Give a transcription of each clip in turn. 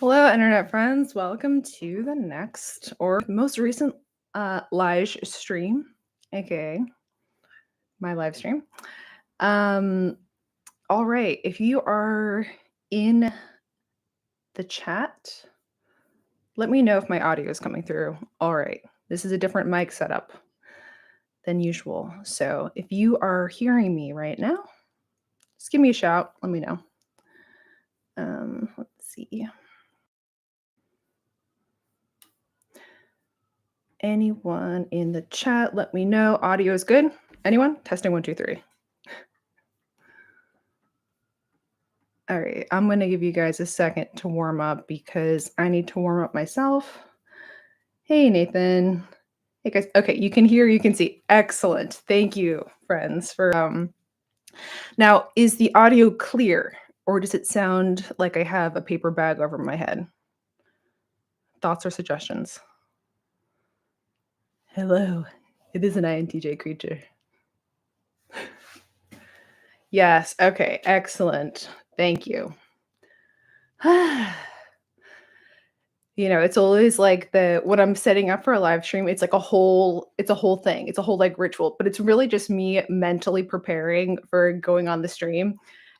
Hello, internet friends. Welcome to the next or most recent LiJStream, aka my live stream. Um, all right, if you are in the chat, let me know if my audio is coming through. All right, this is a different mic setup than usual. So if you are hearing me right now, just give me a shout. Let me know. Let's see. Anyone in the chat, let me know. Audio is good. Anyone? Testing 1, 2, 3. All right, I'm going to give you guys a second to warm up because I need to warm up myself. Hey, Nathan. Hey, guys. Okay, you can hear, you can see. Excellent. Thank you, friends, for Now, is the audio clear or does it sound like I have a paper bag over my head? Thoughts or suggestions? Hello. It is an INTJ creature. Yes. Okay. Excellent. Thank you. It's always like when I'm setting up for a live stream, it's like it's a whole thing. It's a whole like ritual, but it's really just me mentally preparing for going on the stream.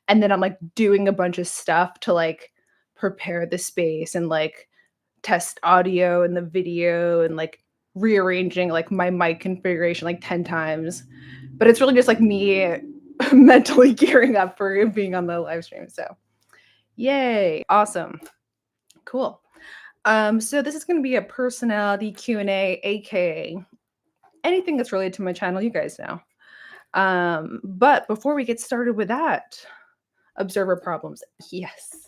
And then I'm like doing a bunch of stuff to like prepare the space and like test audio and the video and like rearranging like my mic configuration like 10 times. But it's really just like me mentally gearing up for being on the live stream. So, yay, awesome. Cool. So this is going to be a personality Q&A, aka anything that's related to my channel, you guys know. But before we get started with that, observer problems. Yes.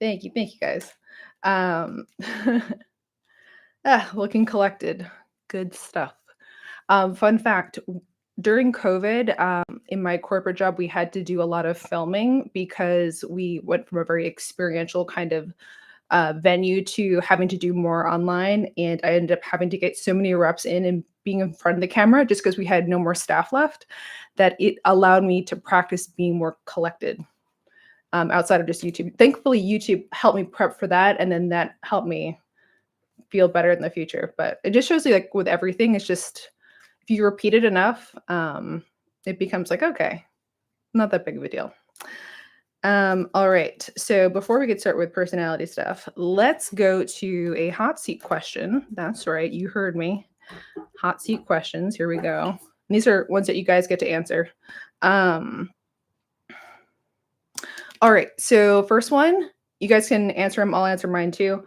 Thank you guys. Looking collected. Good stuff. Fun fact, during COVID, in my corporate job, we had to do a lot of filming because we went from a very experiential kind of venue to having to do more online. And I ended up having to get so many reps in and being in front of the camera just because we had no more staff left that it allowed me to practice being more collected outside of just YouTube. Thankfully, YouTube helped me prep for that. And then that helped me feel better in the future. But it just shows you like with everything, it's just, if you repeat it enough, it becomes like, okay, not that big of a deal. All right. So before we get started with personality stuff, let's go to a hot seat question. That's right. You heard me. Hot seat questions. Here we go. And these are ones that you guys get to answer. All right. So first one, you guys can answer them. I'll answer mine too.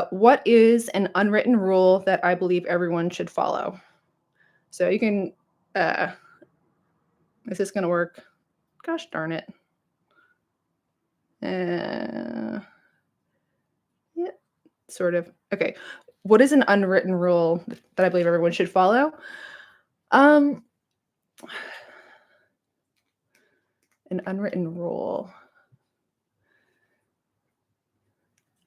What is an unwritten rule that I believe everyone should follow? So you can, is this going to work? Gosh darn it. Yeah, sort of. Okay. What is an unwritten rule that I believe everyone should follow? An unwritten rule.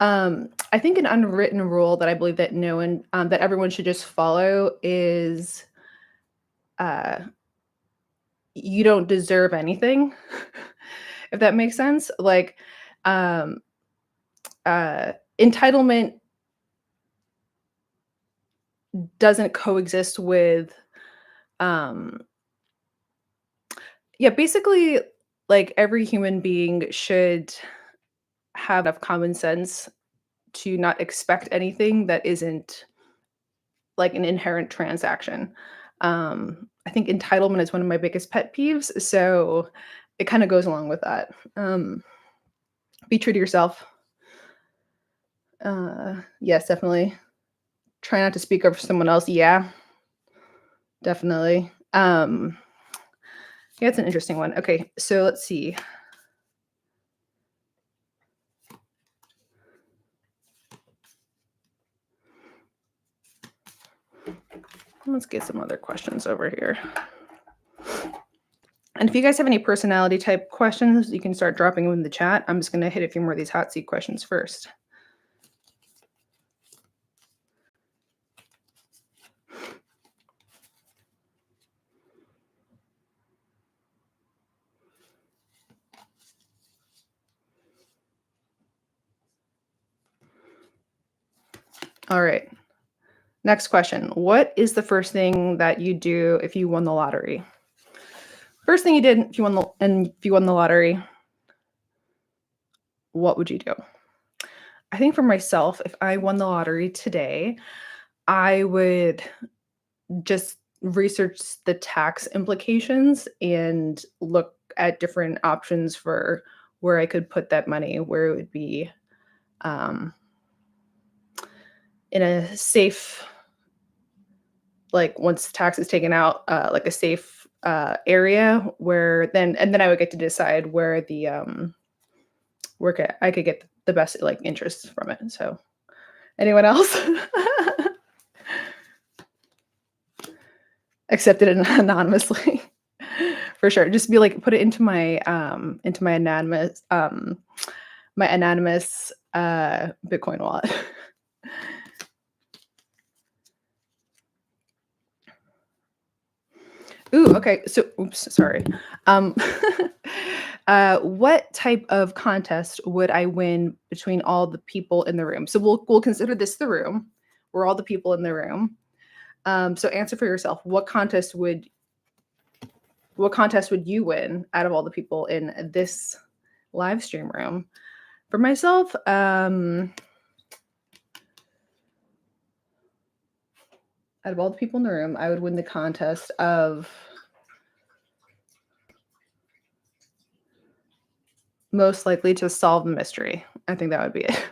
I think an unwritten rule that I believe that that everyone should just follow is, you don't deserve anything, if that makes sense. Like, entitlement doesn't coexist with, basically, like every human being should have enough common sense to not expect anything that isn't like an inherent transaction. I think entitlement is one of my biggest pet peeves, so it kind of goes along with that. Be true to yourself. Yes, definitely. Try not to speak over someone else. Yeah, definitely. Yeah, it's an interesting one. Okay, so let's see. Let's get some other questions over here. And if you guys have any personality type questions, you can start dropping them in the chat. I'm just going to hit a few more of these hot seat questions first. All right. Next question. What is the first thing that you do if you won the lottery? First thing you did if you won the lottery, what would you do? I think for myself, if I won the lottery today, I would just research the tax implications and look at different options for where I could put that money, where it would be um, in a safe, like once tax is taken out, like a safe area where then I would get to decide where I could get the best like interest from it. So anyone else? Accept it anonymously. For sure. Just be like, put it into my anonymous Bitcoin wallet. Ooh, okay. So, oops, sorry. Um, what type of contest would I win between all the people in the room? So we'll consider this the room. We're all the people in the room. So answer for yourself. What contest would you win out of all the people in this live stream room? For myself, out of all the people in the room, I would win the contest of most likely to solve the mystery. I think that would be it.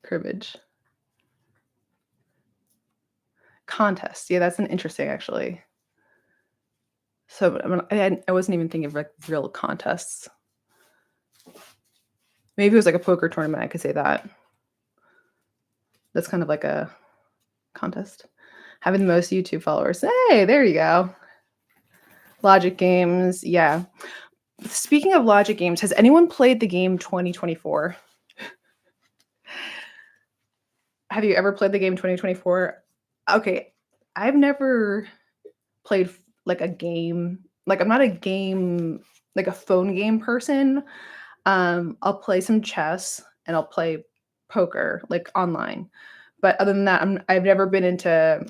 Cribbage. Contest. Yeah, that's an interesting actually. So I wasn't even thinking of like real contests. Maybe it was like a poker tournament. I could say that. That's kind of like a contest. Having the most YouTube followers. Hey, there you go. Logic games. Yeah. Speaking of logic games, has anyone played the game 2024? Have you ever played the game 2024? Okay. I've never played like a game. Like I'm not a game like a phone game person. I'll play some chess and I'll play poker like online. But other than that, I've never been into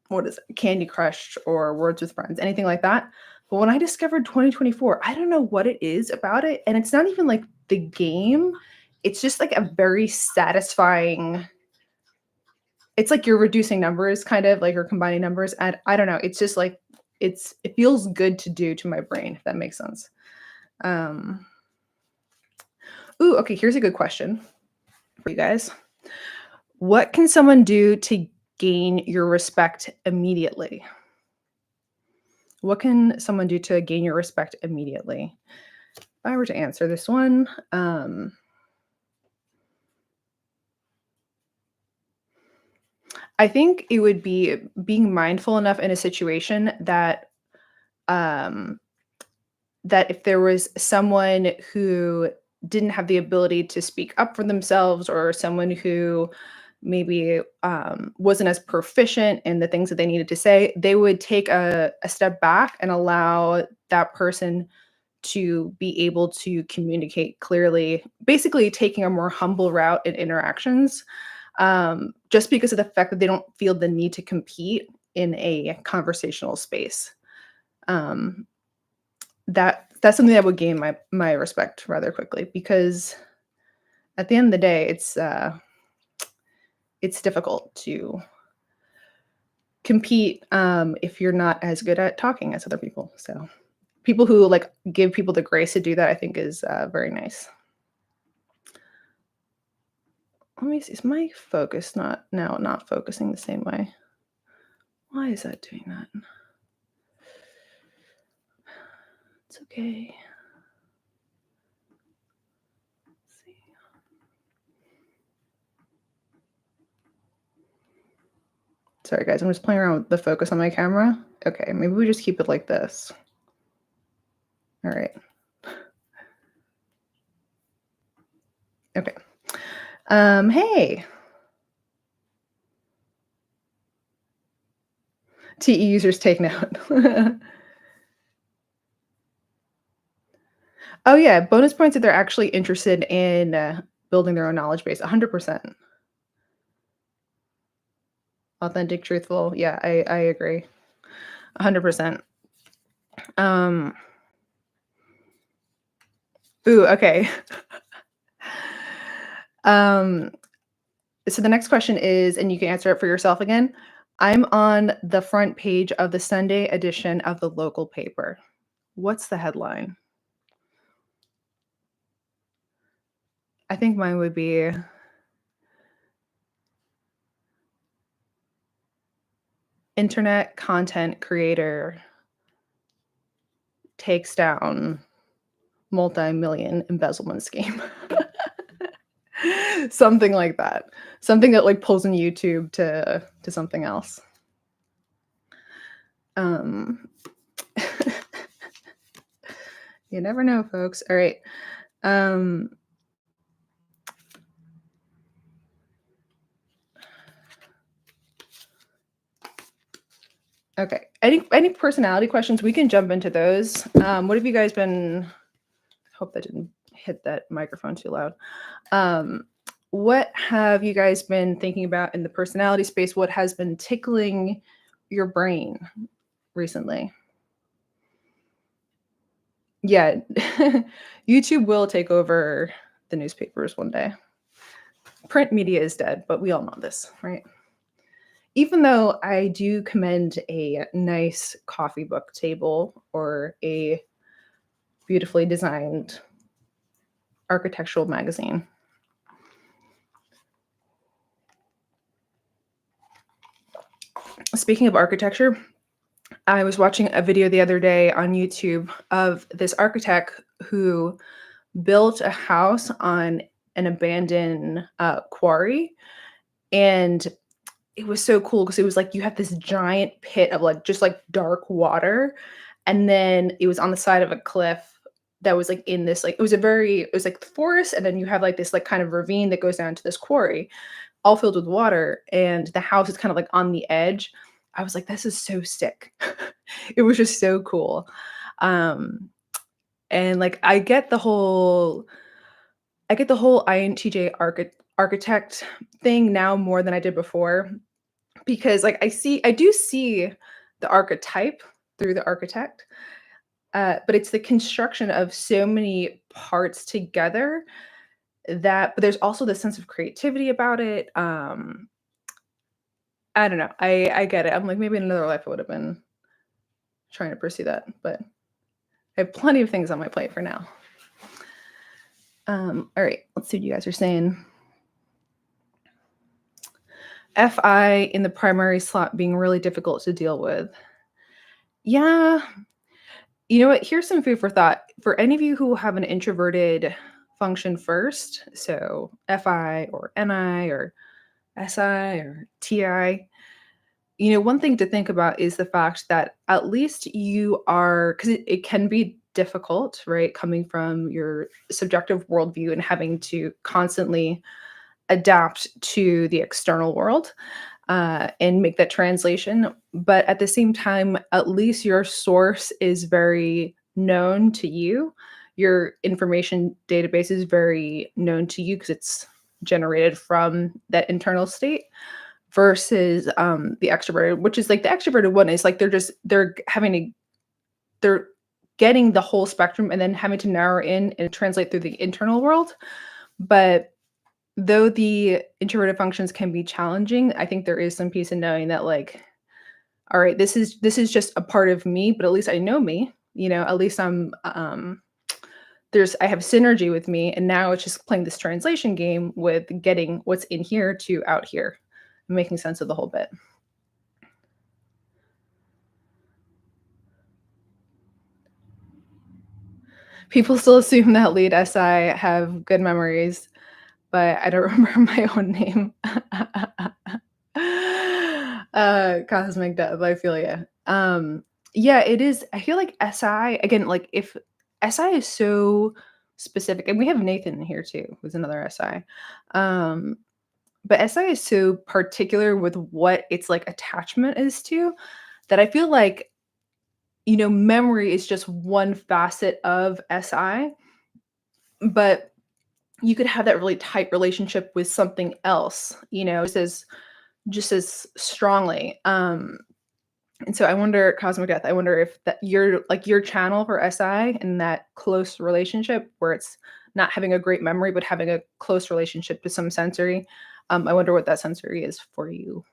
what is it, Candy Crush or Words with Friends, anything like that. But when I discovered 2024, I don't know what it is about it. And it's not even like the game, it's just like a very satisfying. It's like you're reducing numbers, kind of like you're combining numbers. And I don't know. It's just like it feels good to do to my brain, if that makes sense. Um, ooh, okay, here's a good question for you guys. What can someone do to gain your respect immediately? What can someone do to gain your respect immediately? If I were to answer this one, I think it would be being mindful enough in a situation that um, that if there was someone who didn't have the ability to speak up for themselves or someone who maybe wasn't as proficient in the things that they needed to say, they would take a step back and allow that person to be able to communicate clearly, basically taking a more humble route in interactions, just because of the fact that they don't feel the need to compete in a conversational space. Um, that's something that would gain my respect rather quickly because at the end of the day, it's difficult to compete if you're not as good at talking as other people. So people who like give people the grace to do that, I think is very nice. Let me see. Is my focus not focusing the same way? Why is that doing that? It's okay. Let's see. Sorry, guys. I'm just playing around with the focus on my camera. Okay, maybe we just keep it like this. All right. Okay. Hey. TE users take note. Oh, yeah, bonus points if they're actually interested in, building their own knowledge base, 100%. Authentic, truthful, yeah, I agree, 100%. Um, ooh, okay. Um, so the next question is, and you can answer it for yourself again. I'm on the front page of the Sunday edition of the local paper. What's the headline? I think mine would be internet content creator takes down multi-million embezzlement scheme. Something like that. Something that, like, pulls in YouTube to something else. Um, you never know, folks. Alright. Um, okay. Any personality questions? We can jump into those. What have you guys been hope that didn't hit that microphone too loud. Um, what have you guys been thinking about in the personality space? What has been tickling your brain recently? Yeah, YouTube will take over the newspapers one day. Print media is dead, but we all know this, right? Even though I do commend a nice coffee book table or a beautifully designed architectural magazine. Speaking of architecture, I was watching a video the other day on YouTube of this architect who built a house on an abandoned quarry. And it was so cool because it was like you have this giant pit of like just like dark water. And then it was on the side of a cliff that was like in this, like, it was like the forest. And then you have like this, like, kind of ravine that goes down to this quarry, all filled with water. And the house is kind of like on the edge. I was like, this is so sick. It was just so cool. Um, and like I get the whole INTJ architect thing now more than I did before because like I do see the archetype through the architect, but it's the construction of so many parts together that but there's also the sense of creativity about it. I don't know. I get it. I'm like, maybe in another life I would have been trying to pursue that, but I have plenty of things on my plate for now. All right, let's see what you guys are saying. FI in the primary slot being really difficult to deal with. Yeah, you know what? Here's some food for thought. For any of you who have an introverted function first, so FI or NI or SI or TI, one thing to think about is the fact that at least you are, because it can be difficult, right? Coming from your subjective worldview and having to constantly adapt to the external world and make that translation. But at the same time, at least your source is very known to you. Your information database is very known to you because it's generated from that internal state versus the extroverted, which is like the extroverted one is like they're getting the whole spectrum and then having to narrow in and translate through the internal world. But though the introverted functions can be challenging, I think there is some peace in knowing that, like, all right, this is just a part of me, but at least I know me, at least I have synergy with me, and now it's just playing this translation game with getting what's in here to out here, making sense of the whole bit. People still assume that lead SI have good memories, but I don't remember my own name. Cosmic death, I feel ya. Yeah, it is. I feel like SI again, like if SI is so specific, and we have Nathan here too, who's another SI. Um, but SI is so particular with what its like attachment is to that I feel like memory is just one facet of SI. but you could have that really tight relationship with something else, just as strongly. And so I wonder, Cosmic Death, I wonder if that your channel for SI and that close relationship where it's not having a great memory, but having a close relationship to some sensory. I wonder what that sensory is for you.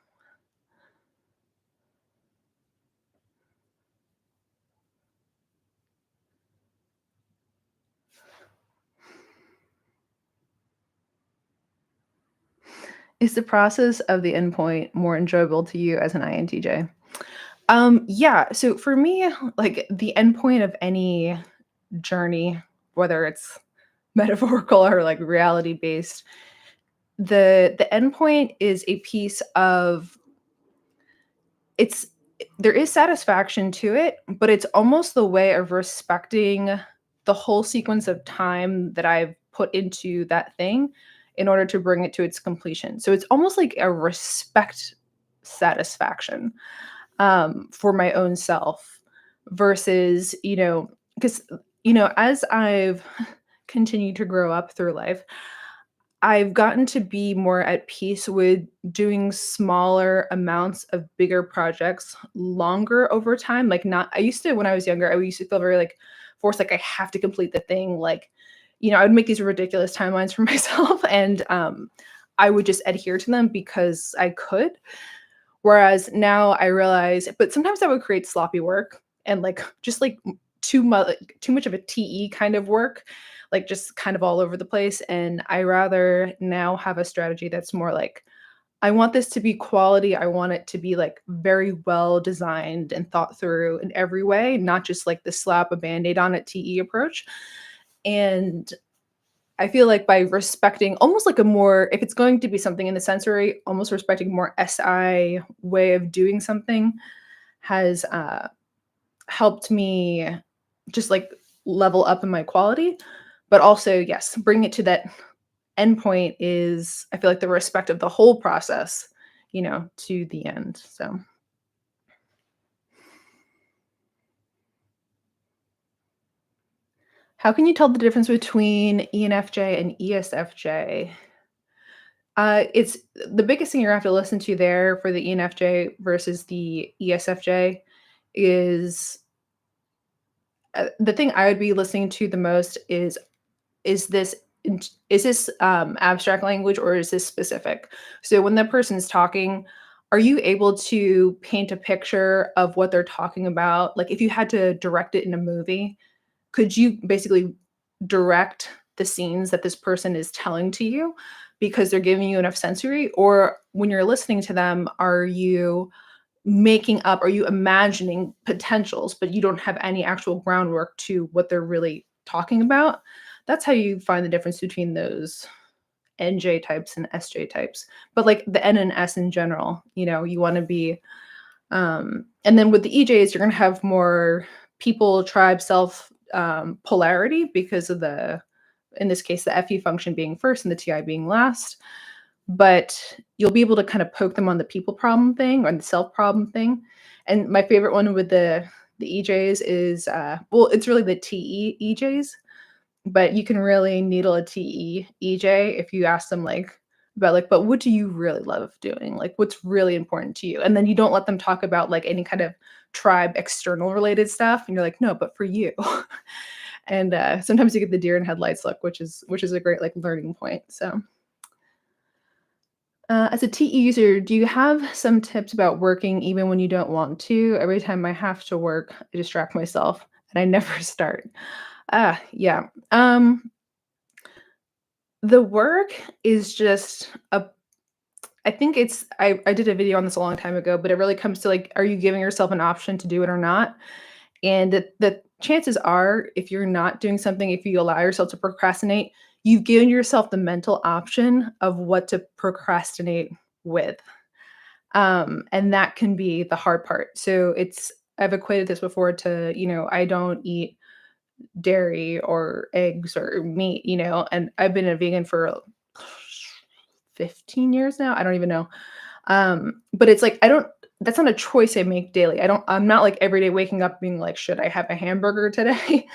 Is the process of the endpoint more enjoyable to you as an INTJ? Yeah. So for me, like the endpoint of any journey, whether it's metaphorical or like reality based, the endpoint is a piece of it's there is satisfaction to it, but it's almost the way of respecting the whole sequence of time that I've put into that thing in order to bring it to its completion. So it's almost like a respect satisfaction for my own self versus, because, as I've continued to grow up through life, I've gotten to be more at peace with doing smaller amounts of bigger projects longer over time. Like, not, I used to, when I was younger, I used to feel very like forced, like I have to complete the thing. Like, I would make these ridiculous timelines for myself and I would just adhere to them because I could. Whereas now I realize, but sometimes that would create sloppy work and like just like too much of a TE kind of work, like just kind of all over the place. And I rather now have a strategy that's more like, I want this to be quality. I want it to be like very well designed and thought through in every way, not just like the slap a band-aid on it TE approach. And I feel like by respecting almost like a more, if it's going to be something in the sensory, almost respecting more SI way of doing something has helped me just like level up in my quality. But also, yes, bring it to that endpoint is, I feel like the respect of the whole process, to the end. So, how can you tell the difference between ENFJ and ESFJ? It's the biggest thing you're gonna have to listen to there for the ENFJ versus the ESFJ is the thing I would be listening to the most is this abstract language or is this specific? So when the person's talking, are you able to paint a picture of what they're talking about? Like if you had to direct it in a movie, could you basically direct the scenes that this person is telling to you because they're giving you enough sensory? Or when you're listening to them, are you imagining potentials, but you don't have any actual groundwork to what they're really talking about? That's how you find the difference between those NJ types and SJ types. But like the N and S in general, you want to be and then with the EJs, you're going to have more people, tribe, self polarity because of in this case, the FE function being first and the TI being last. But you'll be able to kind of poke them on the people problem thing or the self problem thing. And my favorite one with the EJs is well, it's really the TE EJs, but you can really needle a TE EJ if you ask them like about like, but what do you really love doing? Like what's really important to you? And then you don't let them talk about like any kind of tribe external related stuff. And you're like, no, but for you. And sometimes you get the deer in headlights look, which is a great like learning point. So as a TE user, do you have some tips about working even when you don't want to? Every time I have to work, I distract myself and I never start. Yeah. The work is just a I think I did a video on this a long time ago, but it really comes to like, are you giving yourself an option to do it or not? And the chances are, if you're not doing something, if you allow yourself to procrastinate, you've given yourself the mental option of what to procrastinate with. And that can be the hard part. So I've equated this before to, I don't eat dairy or eggs or meat, and I've been a vegan for 15 years now. I don't even know. But it's like, that's not a choice I make daily. I'm not like every day waking up being like, should I have a hamburger today?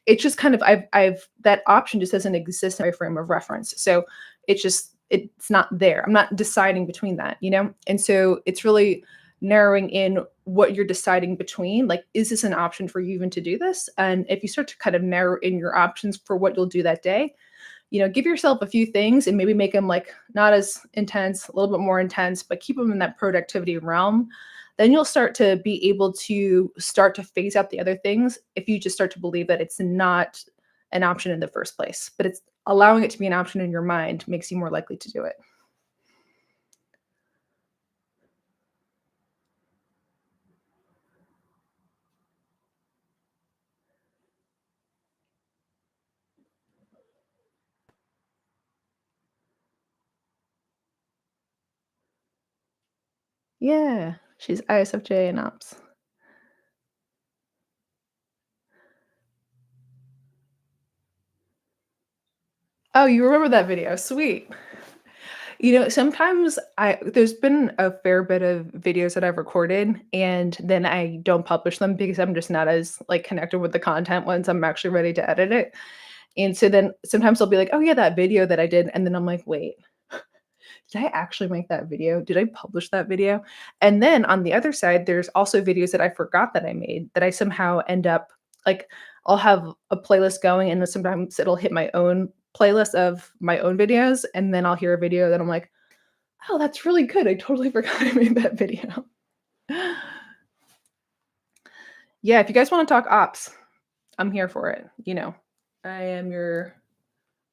it's just kind of I've that option just doesn't exist in my frame of reference. So it's not there. I'm not deciding between that, you know? And so it's really narrowing in what you're deciding between. Like, is this an option for you even to do this? And if you start to kind of narrow in your options for what you'll do that day, give yourself a few things and maybe make them like not as intense, a little bit more intense, but keep them in that productivity realm. Then you'll start to be able to start to phase out the other things if you just start to believe that it's not an option in the first place, but it's allowing it to be an option in your mind makes you more likely to do it. Yeah, she's ISFJ and ops. Oh, you remember that video? Sweet. Sometimes there's been a fair bit of videos that I've recorded and then I don't publish them because I'm just not as like connected with the content once I'm actually ready to edit it. And so then sometimes I'll be like, "Oh yeah, that video that I did." And then I'm like, "Wait, did I actually make that video? Did I publish that video?" And then on the other side, there's also videos that I forgot that I made that I somehow end up like I'll have a playlist going and then sometimes it'll hit my own playlist of my own videos and then I'll hear a video that I'm like, "Oh, that's really good. I totally forgot I made that video." Yeah, if you guys want to talk ops, I'm here for it. I am your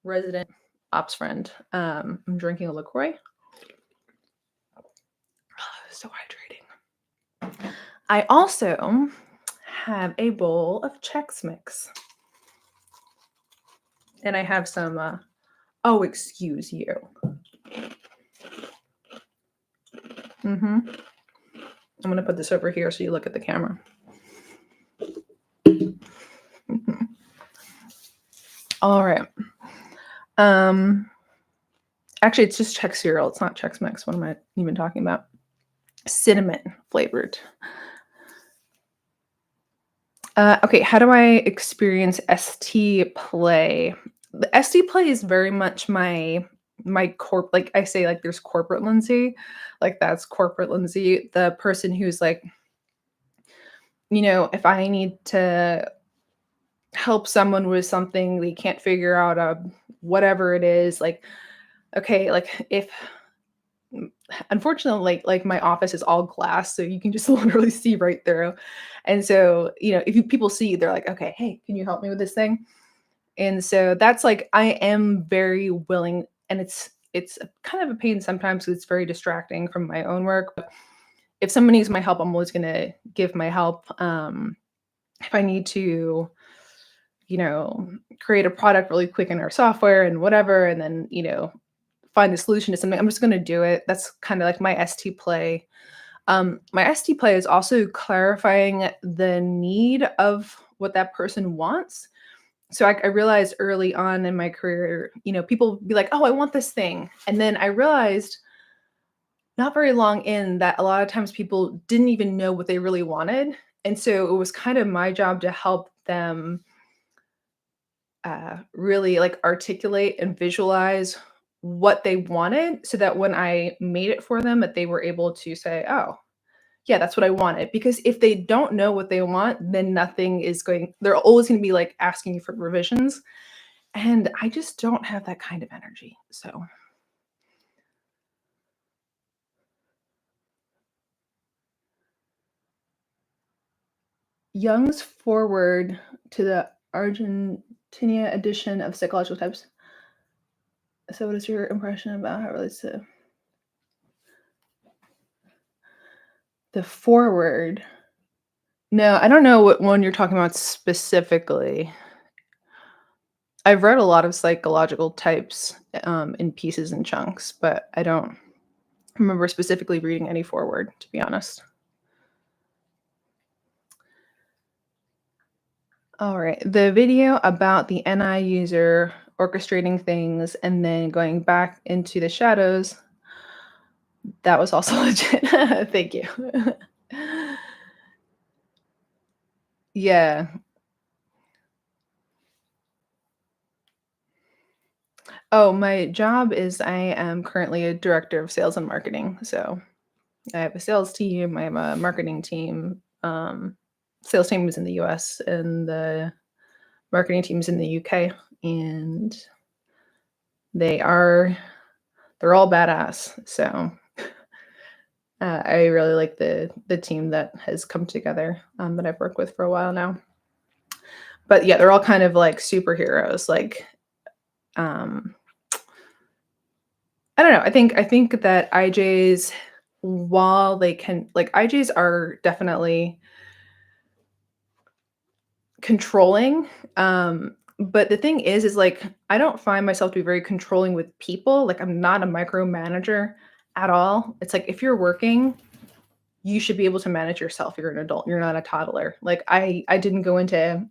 resident ops friend. I'm drinking a LaCroix. So hydrating. I also have a bowl of Chex Mix. And I have some, oh, excuse you. I'm going to put this over here so you look at the camera. All right. Actually, it's just Chex cereal. It's not Chex Mix. What am I even talking about? Cinnamon flavored. Okay, how do I experience ST play? The ST play is very much my corp like I say like there's corporate Lindsay, like that's corporate Lindsay, the person who's like, if I need to help someone with something they can't figure out whatever it is, like okay, like if unfortunately like my office is all glass so you can just literally see right through. And so, if people see you, they're like, "Okay, hey, can you help me with this thing?" And so that's like I am very willing and it's kind of a pain sometimes 'cause it's very distracting from my own work. But if someone needs my help, I'm always going to give my help. If I need to, you know, create a product really quick in our software and whatever and then, find a solution to something, I'm just going to do it. That's kind of like my ST play. My ST play is also clarifying the need of what that person wants. So I realized early on in my career, people be like, "Oh, I want this thing." And then I realized not very long in that a lot of times people didn't even know what they really wanted. And so it was kind of my job to help them really like articulate and visualize what they wanted so that when I made it for them, that they were able to say, "Oh, yeah, that's what I wanted." Because if they don't know what they want, then nothing is going, they're always going to be like asking you for revisions. And I just don't have that kind of energy. So, Young's forward to the Argentina edition of Psychological Types. So, what is your impression about how it relates to the forward? No, I don't know what one you're talking about specifically. I've read a lot of psychological types in pieces and chunks, but I don't remember specifically reading any forward, to be honest. All right. The video about the NI user orchestrating things and then going back into the shadows, that was also legit. Thank you. Yeah. Oh, my job is I am currently a director of sales and marketing. So I have a sales team, I have a marketing team. Sales team is in the US and the marketing team is in the UK. And they are they're all badass. So I really like the team that has come together that I've worked with for a while now. But yeah, they're all kind of like superheroes. Like um, I don't know. I think that IJs, while they can like IJs are definitely controlling. But the thing is like I don't find myself to be very controlling with people. Like I'm not a micromanager at all. It's like if you're working, you should be able to manage yourself. You're an adult. You're not a toddler. Like I didn't go into,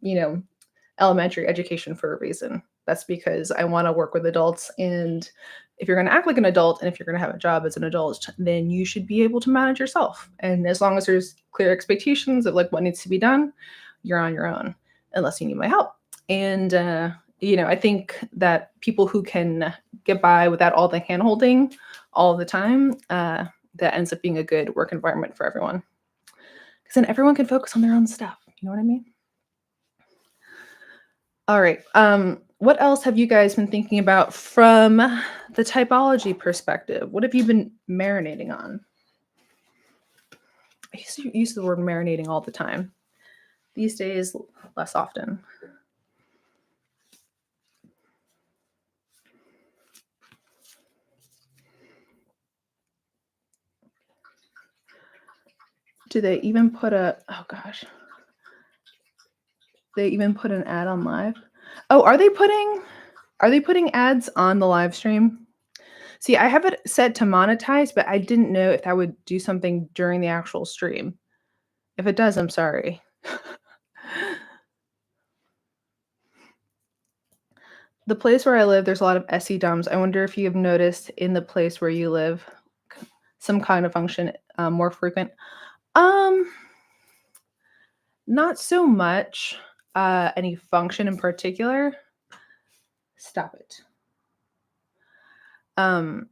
elementary education for a reason. That's because I want to work with adults. And if you're going to act like an adult and if you're going to have a job as an adult, then you should be able to manage yourself. And as long as there's clear expectations of like what needs to be done, you're on your own, unless you need my help. And, I think that people who can get by without all the hand holding all the time, that ends up being a good work environment for everyone. Because then everyone can focus on their own stuff. You know what I mean? All right. What else have you guys been thinking about from the typology perspective? What have you been marinating on? I used to use the word marinating all the time. These days, less often. Do they even put oh gosh. They even put an ad on live? Oh, are they putting ads on the live stream? See, I have it set to monetize, but I didn't know if that would do something during the actual stream. If it does, I'm sorry. The place where I live, there's a lot of SE DOMs. I wonder if you have noticed in the place where you live some kind of function more frequent. Um, Not so much any function in particular. Stop it. Um,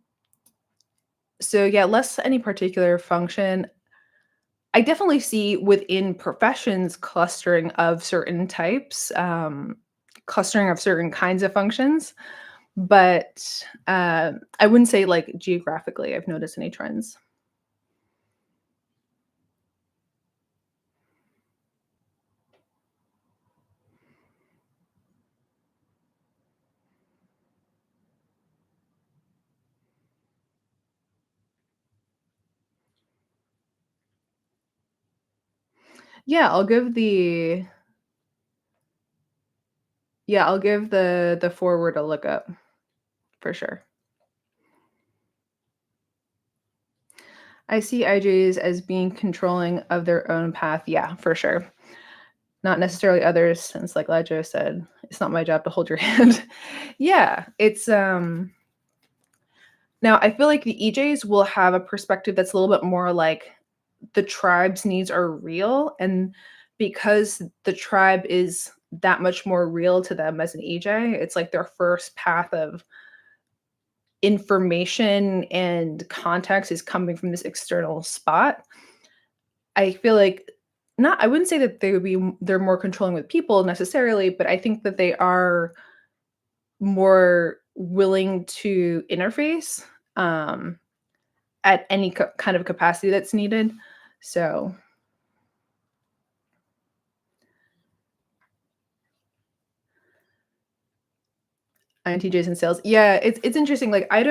so yeah, less any particular function. I definitely see within professions clustering of certain types, clustering of certain kinds of functions, but I wouldn't say like geographically I've noticed any trends. Yeah, I'll give the forward a look up for sure. I see IJs as being controlling of their own path. Yeah, for sure. Not necessarily others, since like LiJo said, it's not my job to hold your hand. Yeah, it's now I feel like the EJs will have a perspective that's a little bit more like the tribe's needs are real, and because the tribe is that much more real to them as an EJ, it's like their first path of information and context is coming from this external spot. I feel like not I wouldn't say that they're more controlling with people necessarily, but I think that they are more willing to interface at any kind of capacity that's needed. So INTJs and sales. Yeah, it's interesting. Like I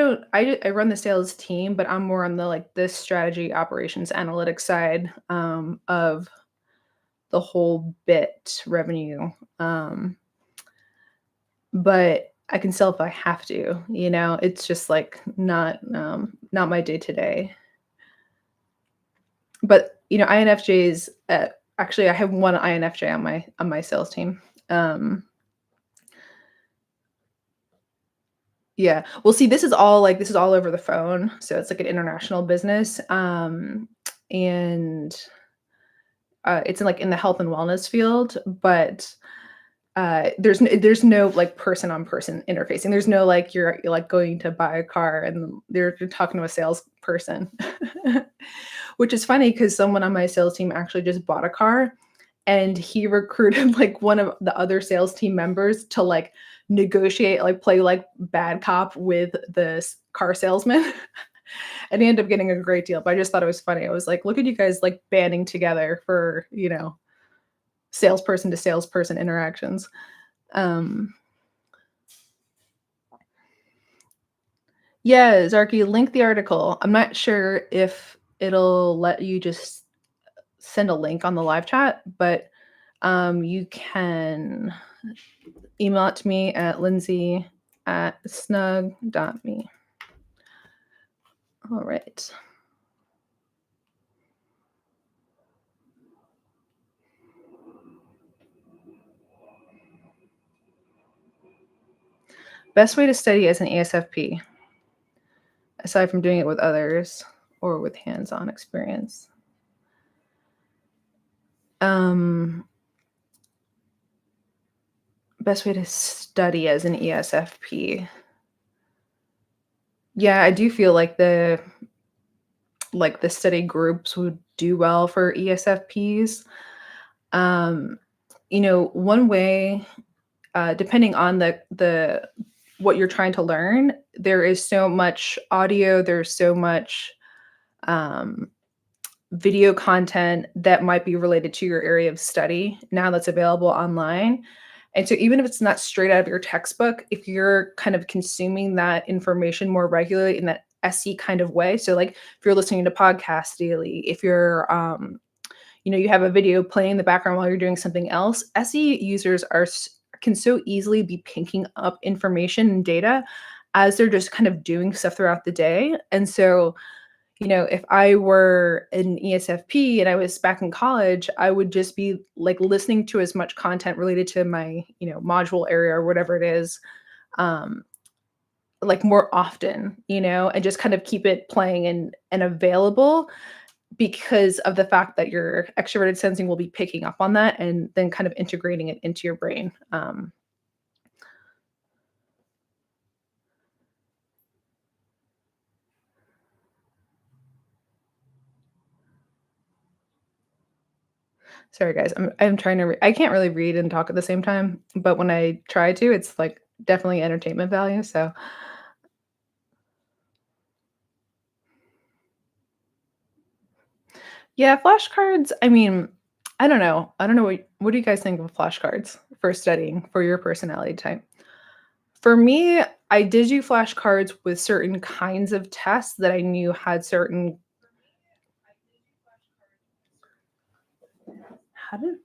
run the sales team, but I'm more on the like this strategy, operations, analytics side of the whole bit revenue. But I can sell if I have to. It's just like not my day to day. But INFJs. Actually, I have one INFJ on my sales team. Um, Yeah. Well, see, this is all over the phone, so it's like an international business, and, it's in, like, in the health and wellness field, but There's no, like, person-on-person interfacing. There's no, like, you're, like, going to buy a car and you're talking to a salesperson. Which is funny because someone on my sales team actually just bought a car, and he recruited, like, one of the other sales team members to, like, negotiate, like, play, like, bad cop with the car salesman, and he ended up getting a great deal, but I just thought it was funny. I was like, "Look at you guys, like, banding together for, salesperson to salesperson interactions." Um, yeah, Zarky, link the article. I'm not sure if it'll let you just send a link on the live chat, but you can email it to me at lindsay@snug.me. All right. Best way to study as an ESFP, aside from doing it with others or with hands-on experience. Um, Best way to study as an ESFP. Yeah, I do feel like the study groups would do well for ESFPs. Um, one way, depending on the what you're trying to learn, there is so much audio, there's so much um, video content that might be related to your area of study now that's available online. And so even if it's not straight out of your textbook, if you're kind of consuming that information more regularly in that SE kind of way, so like if you're listening to podcasts daily, if you're you have a video playing in the background while you're doing something else, SE users can so easily be picking up information and data as they're just kind of doing stuff throughout the day. And so if I were an ESFP and I was back in college, I would just be like listening to as much content related to my, module area or whatever it is, um, like more often, and just kind of keep it playing and available because of the fact that your extroverted sensing will be picking up on that and then kind of integrating it into your brain. Sorry guys, I'm trying to I can't really read and talk at the same time, but when I try to, it's like definitely entertainment value, so yeah, flashcards, I mean, I don't know. I don't know what do you guys think of flashcards for studying for your personality type? For me, I did do flashcards with certain kinds of tests that I knew had certain how did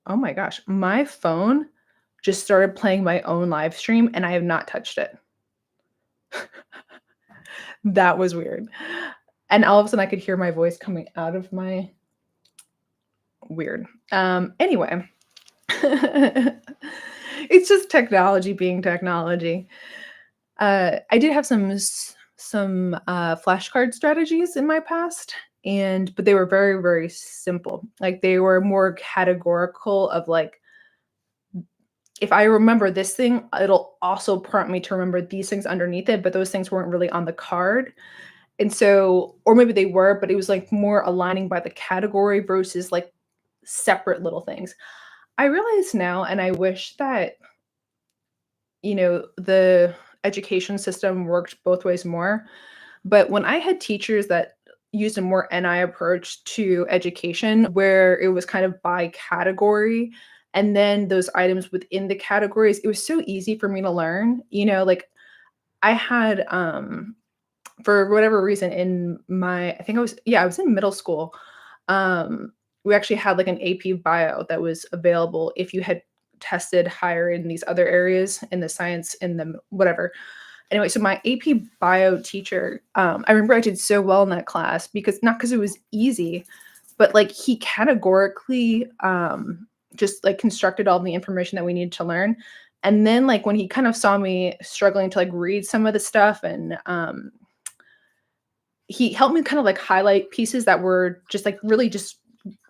oh my gosh, my phone just started playing my own live stream and I have not touched it. That was weird. And all of a sudden I could hear my voice coming out of my weird. Anyway, it's just technology being technology. I did have some flashcard strategies in my past, but they were very, very simple. Like, they were more categorical of, like, if I remember this thing, it'll also prompt me to remember these things underneath it, but those things weren't really on the card. And so or maybe they were, but it was, like, more aligning by the category versus, like, separate little things. I realize now, and I wish that, the education system worked both ways more, but when I had teachers that used a more NI approach to education, where it was kind of by category, and then those items within the categories, it was so easy for me to learn, like, I had, for whatever reason in my I think I was in middle school. We actually had like an AP bio that was available if you had tested higher in these other areas in the science in the whatever. Anyway, so my AP bio teacher, I remember I did so well in that class because not because it was easy, but like he categorically just like constructed all the information that we needed to learn. And then like when he kind of saw me struggling to like read some of the stuff and he helped me kind of like highlight pieces that were just like really just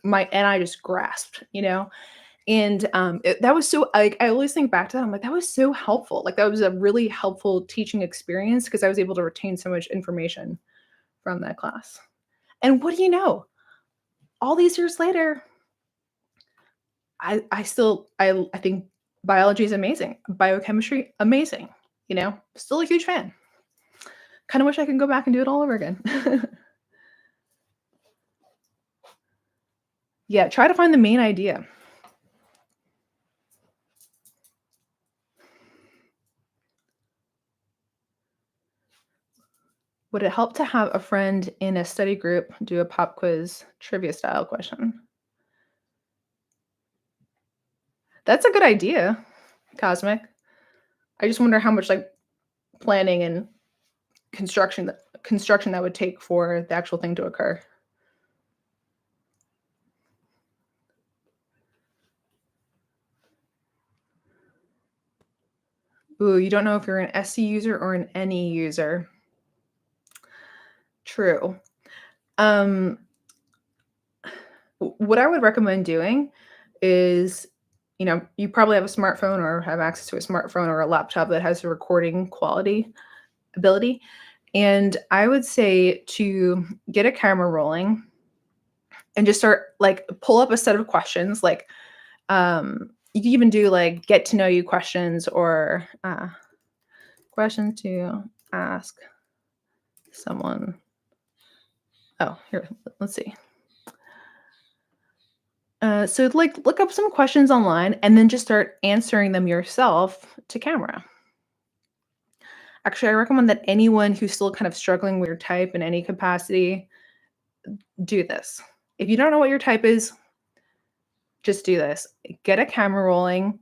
my and I just grasped. And, that was so like, I always think back to that, I'm like, "That was so helpful." Like, that was a really helpful teaching experience because I was able to retain so much information from that class. And what do you know? All these years later, I still I think biology is amazing, biochemistry, amazing, Still a huge fan. Kinda wish I could go back and do it all over again. Yeah, try to find the main idea. Would it help to have a friend in a study group do a pop quiz trivia style question? That's a good idea, Cosmic. I just wonder how much, like, planning and construction that would take for the actual thing to occur. Ooh, you don't know if you're an SC user or an NE user. True. Um, what I would recommend doing is, you probably have a smartphone or have access to a smartphone or a laptop that has a recording quality ability. And I would say to get a camera rolling and just start like pull up a set of questions. Like you can even do like get to know you questions or questions to ask someone. Oh, here, let's see. So like look up some questions online and then just start answering them yourself to camera. Actually, I recommend that anyone who's still kind of struggling with your type in any capacity do this. If you don't know what your type is, just do this. Get a camera rolling,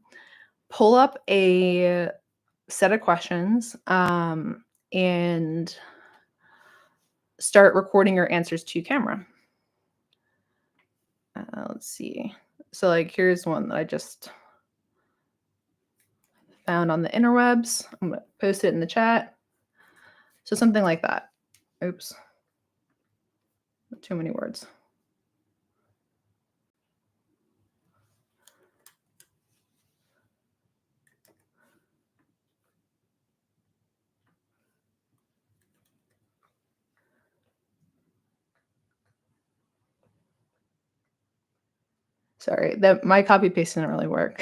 pull up a set of questions, and start recording your answers to camera. Let's see. So, like, here's one that I just found on the interwebs. I'm gonna post it in the chat. So something like that. Oops, too many words. Sorry, that my copy paste didn't really work.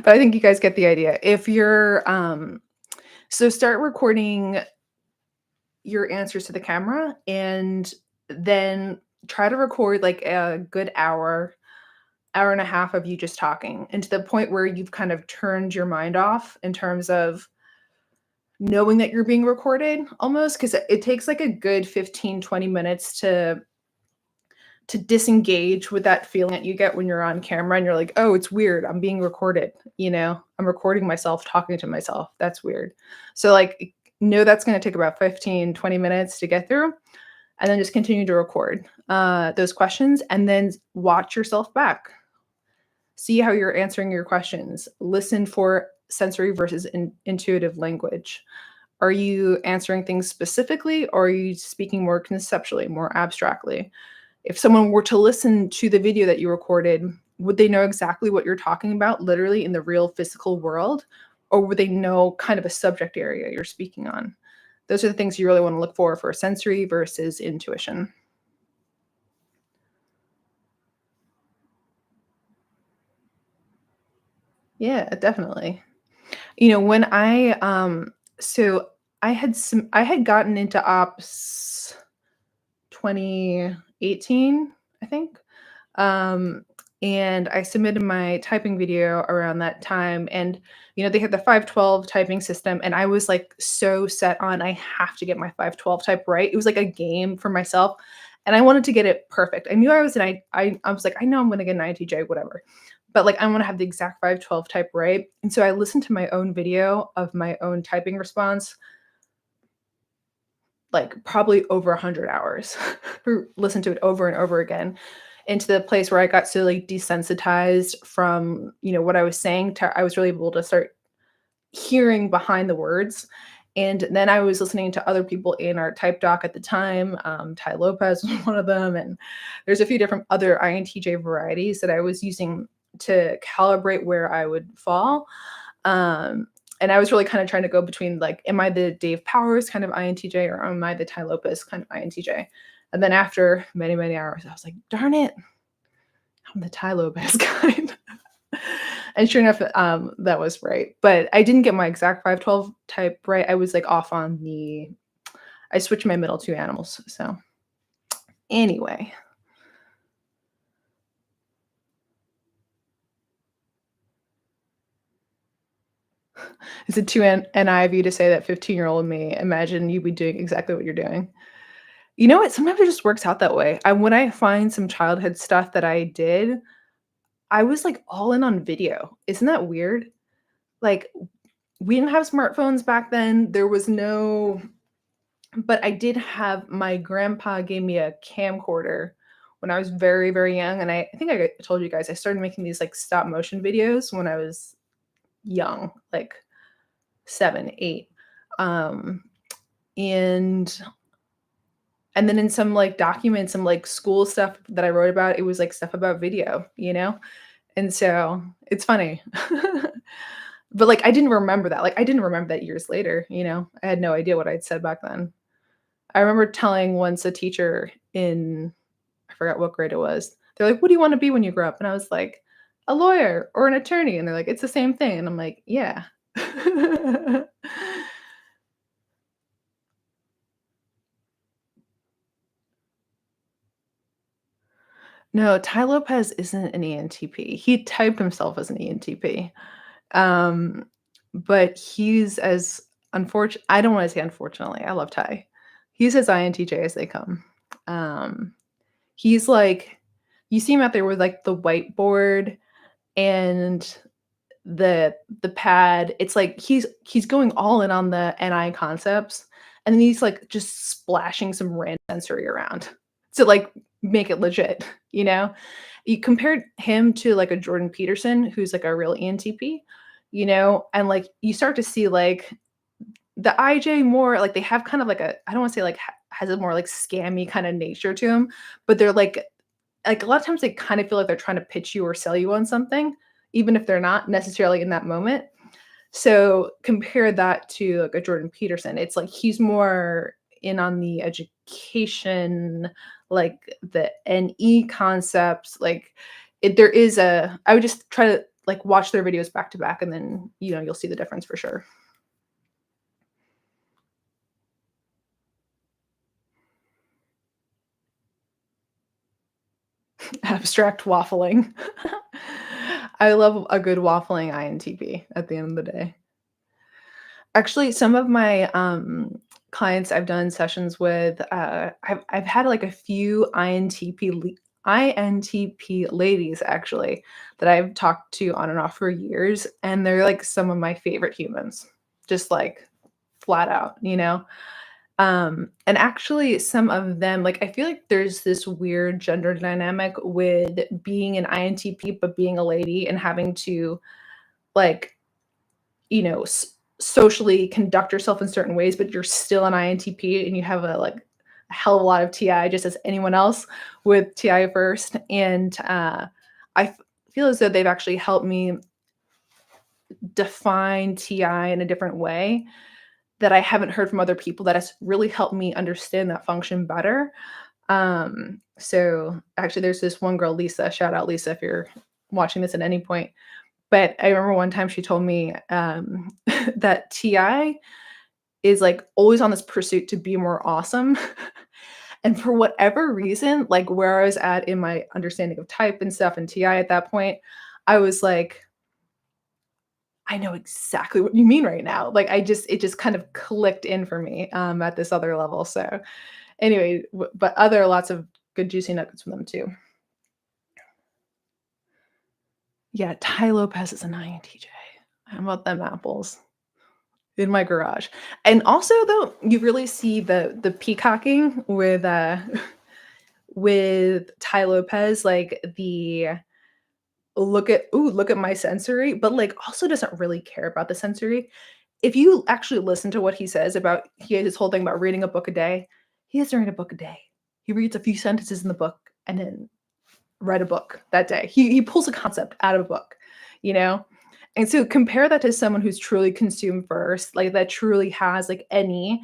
But I think you guys get the idea. If you're so start recording your answers to the camera and then try to record like a good hour and a half of you just talking, and to the point where you've kind of turned your mind off in terms of knowing that you're being recorded almost, because it takes like a good 15-20 minutes to disengage with that feeling that you get when you're on camera and you're like, oh, it's weird. I'm being recorded. I'm recording myself talking to myself. That's weird. So, like, know that's going to take about 15-20 minutes to get through. And then just continue to record those questions and then watch yourself back. See how you're answering your questions. Listen for sensory versus intuitive language. Are you answering things specifically or are you speaking more conceptually, more abstractly? If someone were to listen to the video that you recorded, would they know exactly what you're talking about literally in the real physical world? Or would they know kind of a subject area you're speaking on? Those are the things you really want to look for sensory versus intuition. Yeah, definitely. When so I had gotten into ops 2018, I think. Um, and I submitted my typing video around that time. And, they had the 512 typing system. And I was like so set on I have to get my 512 type right. It was like a game for myself. And I wanted to get it perfect. I knew I was I was like, I know I'm gonna get an INTJ, whatever. But like I want to have the exact 512 type right. And so I listened to my own video of my own typing response like probably over 100 hours. Listen to it over and over again, into the place where I got so like desensitized from, what I was saying to I was really able to start hearing behind the words. And then I was listening to other people in our type doc at the time. Ty Lopez was one of them. And there's a few different other INTJ varieties that I was using to calibrate where I would fall. And I was really kind of trying to go between like, am I the Dave Powers kind of INTJ or am I the Ty Lopez kind of INTJ? And then after many, many hours, I was like, darn it, I'm the Ty Lopez kind. And sure enough, that was right. But I didn't get my exact 512 type right. I was like off on I switched my middle two animals. So anyway, is it too NIV to say that 15-year-old me, imagine you be doing exactly what you're doing? You know what? Sometimes it just works out that way. When I find some childhood stuff that I did, I was like all in on video. Isn't that weird? Like, we didn't have smartphones back then. There was no, but I did have my grandpa gave me a camcorder when I was very, very young. And I think I told you guys I started making these like stop motion videos when I was young, like 7, 8. Um, and and then in some like documents, some like school stuff that I wrote about, it was like stuff about video, you know? And so it's funny. But like I didn't remember that. Like I didn't remember that years later, you know. I had no idea what I'd said back then. I remember telling once a teacher in I forgot what grade it was. They're like, "What do you want to be when you grow up?" And I was like, "A lawyer or an attorney." And they're like, "It's the same thing." And I'm like, "Yeah." No, Ty Lopez isn't an ENTP. He typed himself as an ENTP. Um, but he's as unfortunate. I don't wanna say unfortunately, I love Ty. He's as INTJ as they come. Um, he's like you see him out there with, like, the whiteboard and the pad. It's like he's going all in on the NI concepts, and then he's, like, just splashing some random sensory around to, like, make it legit, you know? You compared him to, like, a Jordan Peterson, who's, like, a real ENTP, you know? And, like, you start to see, like, the IJ more like, they have kind of like a I don't wanna say, like, has a more, like, scammy kinda nature to them, but they're, like, a lot of times they kinda feel like they're trying to pitch you or sell you on something, even if they're not necessarily in that moment. So, compare that to, like, a Jordan Peterson. It's like he's more in on the education, like, the NE concepts, like, there is a I would just try to, like, watch their videos back to back, and then, you know, you'll see the difference for sure. Abstract waffling. I love a good waffling INTP at the end of the day. Actually, some of my, clients I've done sessions with, I've had, like, a few INTP ladies, actually, that I've talked to on and off for years, and they're, like, some of my favorite humans, just, like, flat out, you know? And actually some of them like, I feel like there's this weird gender dynamic with being an INTP, but being a lady and having to, like, you know, socially conduct yourself in certain ways, but you're still an INTP and you have a hell of a lot of TI just as anyone else with TI first. And feel as though they've actually helped me define TI in a different way that I haven't heard from other people that has really helped me understand that function better. So actually there's this one girl, Lisa, shout out Lisa if you're watching this at any point. But I remember one time she told me that TI is like always on this pursuit to be more awesome. And for whatever reason, like where I was at in my understanding of type and stuff and TI at that point, I was like, I know exactly what you mean right now. Like it just kind of clicked in for me at this other level. So anyway, but other lots of good juicy nuggets from them too. Yeah, Ty Lopez is an INTJ. How about them apples in my garage? And also though, you really see the peacocking with Ty Lopez, like the look at my sensory, but like also doesn't really care about the sensory. If you actually listen to what he says about he has his whole thing about reading a book a day, he doesn't read a book a day. He reads a few sentences in the book and then write a book that day. He pulls a concept out of a book, you know? And so compare that to someone who's truly consumed first, like that truly has like any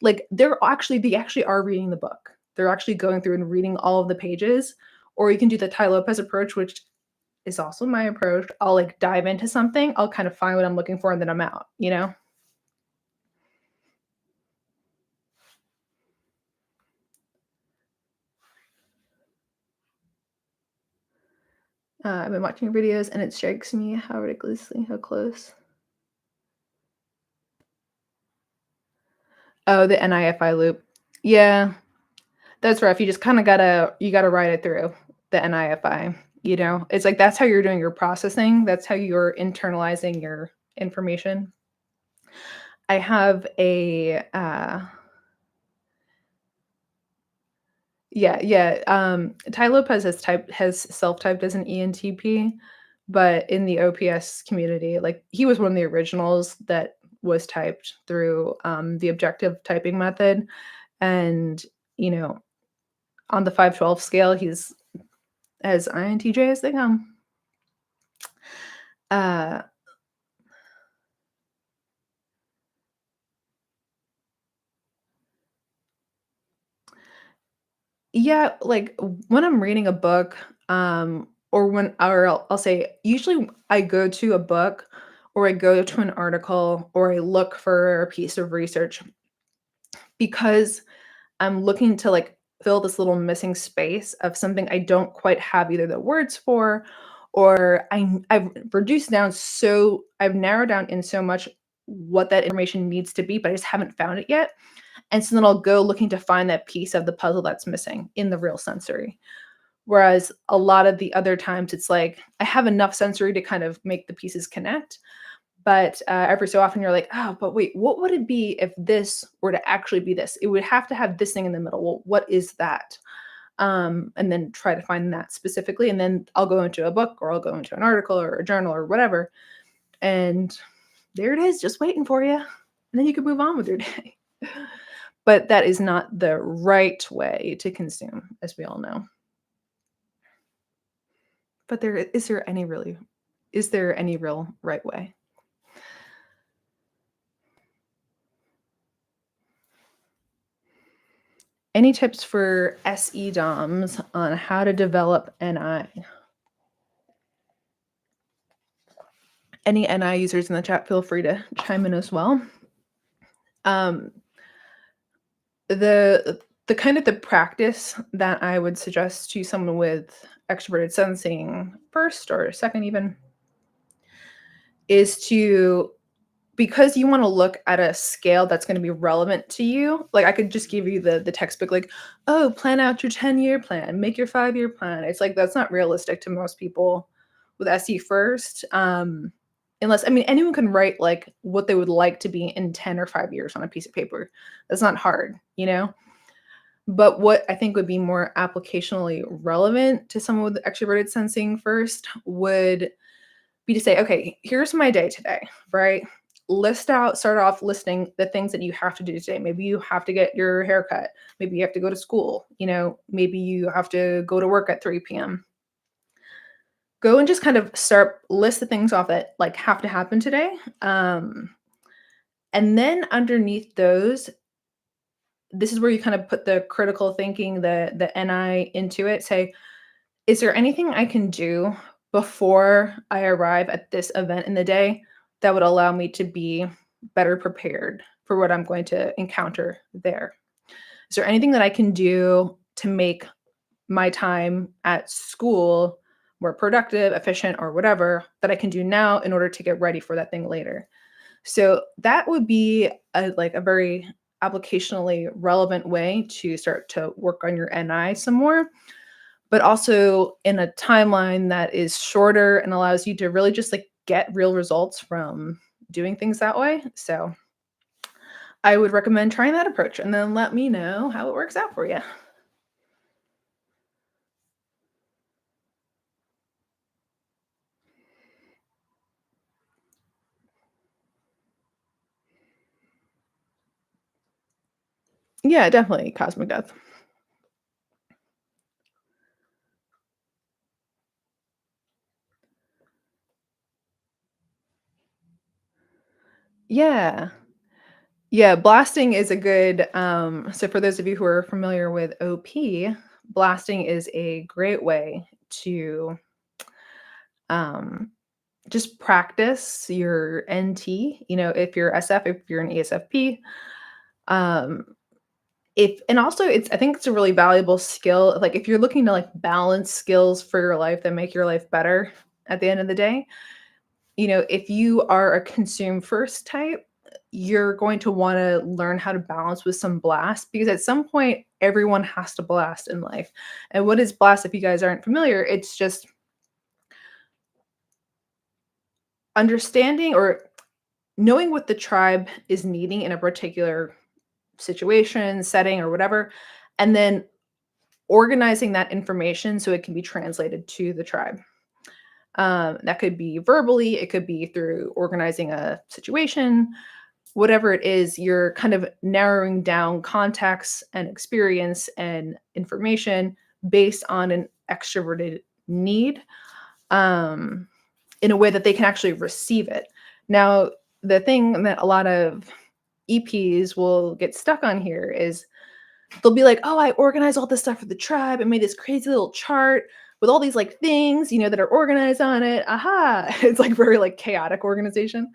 like they actually are reading the book. They're actually going through and reading all of the pages. Or you can do the Ty Lopez approach, which is also my approach. I'll like dive into something, I'll kind of find what I'm looking for, and then I'm out, you know? I've been watching videos and it strikes me how close. Oh, the NIFI loop. Yeah, that's rough. You gotta ride it through the NIFI, you know? It's like that's how you're doing your processing, that's how you're internalizing your information. I have a, yeah, yeah, Tai Lopez has self-typed as an ENTP, but in the OPS community, like, he was one of the originals that was typed through, the objective typing method, and, you know, on the 512 scale, he's as INTJ as they come. Uh, yeah, like, when I'm reading a book, or I'll say usually I go to a book, or I go to an article, or I look for a piece of research because I'm looking to, like, fill this little missing space of something I don't quite have either the words for, or I've narrowed down in so much what that information needs to be, but I just haven't found it yet. And so then I'll go looking to find that piece of the puzzle that's missing in the real sensory. Whereas a lot of the other times it's like I have enough sensory to kind of make the pieces connect, but every so often you're like, oh, but wait, what would it be if this were to actually be this? It would have to have this thing in the middle. Well, what is that? And then try to find that specifically. And then I'll go into a book, or I'll go into an article or a journal or whatever. And there it is, just waiting for you. And then you can move on with your day. But that is not the right way to consume, as we all know. But is there any real right way? Any tips for SE DOMs on how to develop NI? Any NI users in the chat, feel free to chime in as well. Um, the kind of the practice that I would suggest to someone with extroverted sensing first or second even is to, because you want to look at a scale that's going to be relevant to you. Like I could just give you the textbook, like, oh, plan out your 10-year plan, make your 5-year plan. It's like that's not realistic to most people with SE first. Unless, I mean, anyone can write like what they would like to be in 10 or 5 years on a piece of paper. That's not hard, you know? But what I think would be more applicationally relevant to someone with extroverted sensing first would be to say, okay, here's my day today, right? Start off listing the things that you have to do today. Maybe you have to get your hair cut. Maybe you have to go to school. You know, maybe you have to go to work at 3 p.m. Go and just kind of list the things off that like have to happen today. And then underneath those, this is where you kind of put the critical thinking, the NI into it. Say, is there anything I can do before I arrive at this event in the day that would allow me to be better prepared for what I'm going to encounter there? Is there anything that I can do to make my time at school more productive, efficient, or whatever that I can do now in order to get ready for that thing later? So that would be a very applicationally relevant way to start to work on your NI some more, but also in a timeline that is shorter and allows you to really just like get real results from doing things that way. So I would recommend trying that approach and then let me know how it works out for you. Yeah, definitely cosmic death. Yeah. Yeah, blasting is a good, so for those of you who are familiar with OP, blasting is a great way to, um, just practice your NT, if you're SF, if you're an ESFP, um, if and also it's I think it's a really valuable skill, like, if you're looking to, like, balance skills for your life that make your life better at the end of the day, if you are a consume first type, you're going to want to learn how to balance with some blast because at some point everyone has to blast in life. And what is blast if you guys aren't familiar? It's just understanding or knowing what the tribe is needing in a particular situation, setting or whatever, and then organizing that information so it can be translated to the tribe. That could be verbally, it could be through organizing a situation, whatever it is, you're kind of narrowing down context and experience and information based on an extroverted need, um, in a way that they can actually receive it. Now, the thing that a lot of EPs will get stuck on here is they'll be like, "Oh, I organized all this stuff for the tribe and made this crazy little chart with all these like things, that are organized on it. Aha!" It's like very like chaotic organization.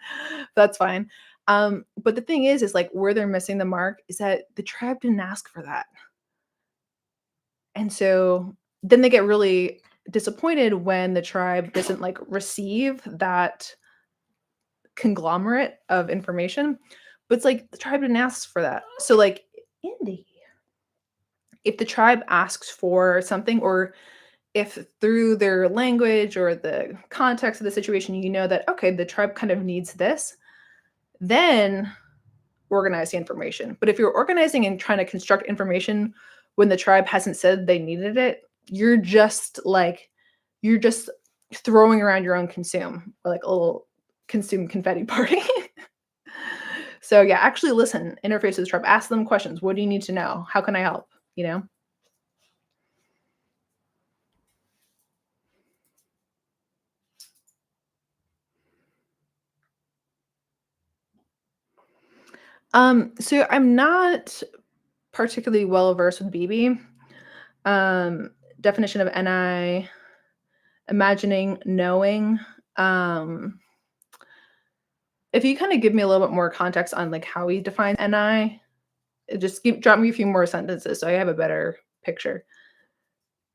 That's fine. But the thing is like where they're missing the mark is that the tribe didn't ask for that. And so then they get really disappointed when the tribe doesn't like receive that conglomerate of information. But it's like the tribe didn't ask for that. So like Indy, if the tribe asks for something or if through their language or the context of the situation, that, okay, the tribe kind of needs this, then organize the information. But if you're organizing and trying to construct information when the tribe hasn't said they needed it, you're just throwing around your own consume, like a little consume confetti party. So yeah, actually listen, interface with the tribe, ask them questions. What do you need to know? How can I help? You know? So I'm not particularly well versed with BB. Um, Definition of NI, imagining, knowing. Um, if you kind of give me a little bit more context on like how he defines NI, just drop me a few more sentences so I have a better picture.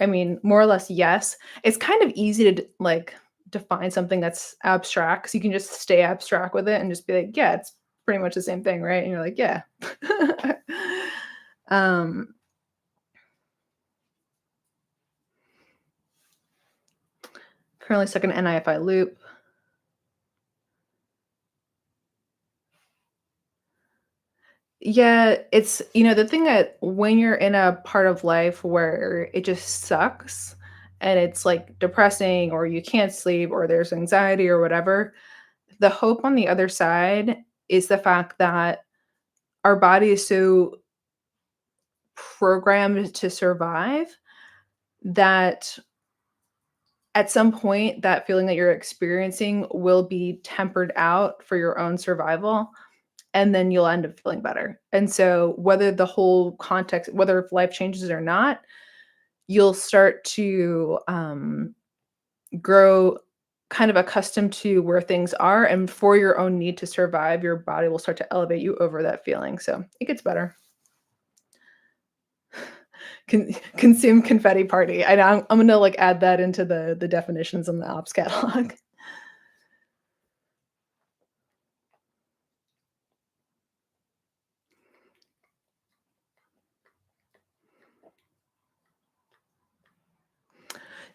I mean, more or less, yes. It's kind of easy to like define something that's abstract because you can just stay abstract with it and just be like, yeah, it's pretty much the same thing, right? And you're like, yeah. um, Currently stuck in an NIFI loop. Yeah, it's the thing that when you're in a part of life where it just sucks and it's like depressing or you can't sleep or there's anxiety or whatever, the hope on the other side is the fact that our body is so programmed to survive that at some point that feeling that you're experiencing will be tempered out for your own survival and then you'll end up feeling better. And so whether the whole context whether if life changes or not, you'll start to, grow kind of accustomed to where things are, and for your own need to survive, your body will start to elevate you over that feeling, so it gets better. Consume confetti party. I know I'm gonna, like, add that into the definitions in the ops catalog.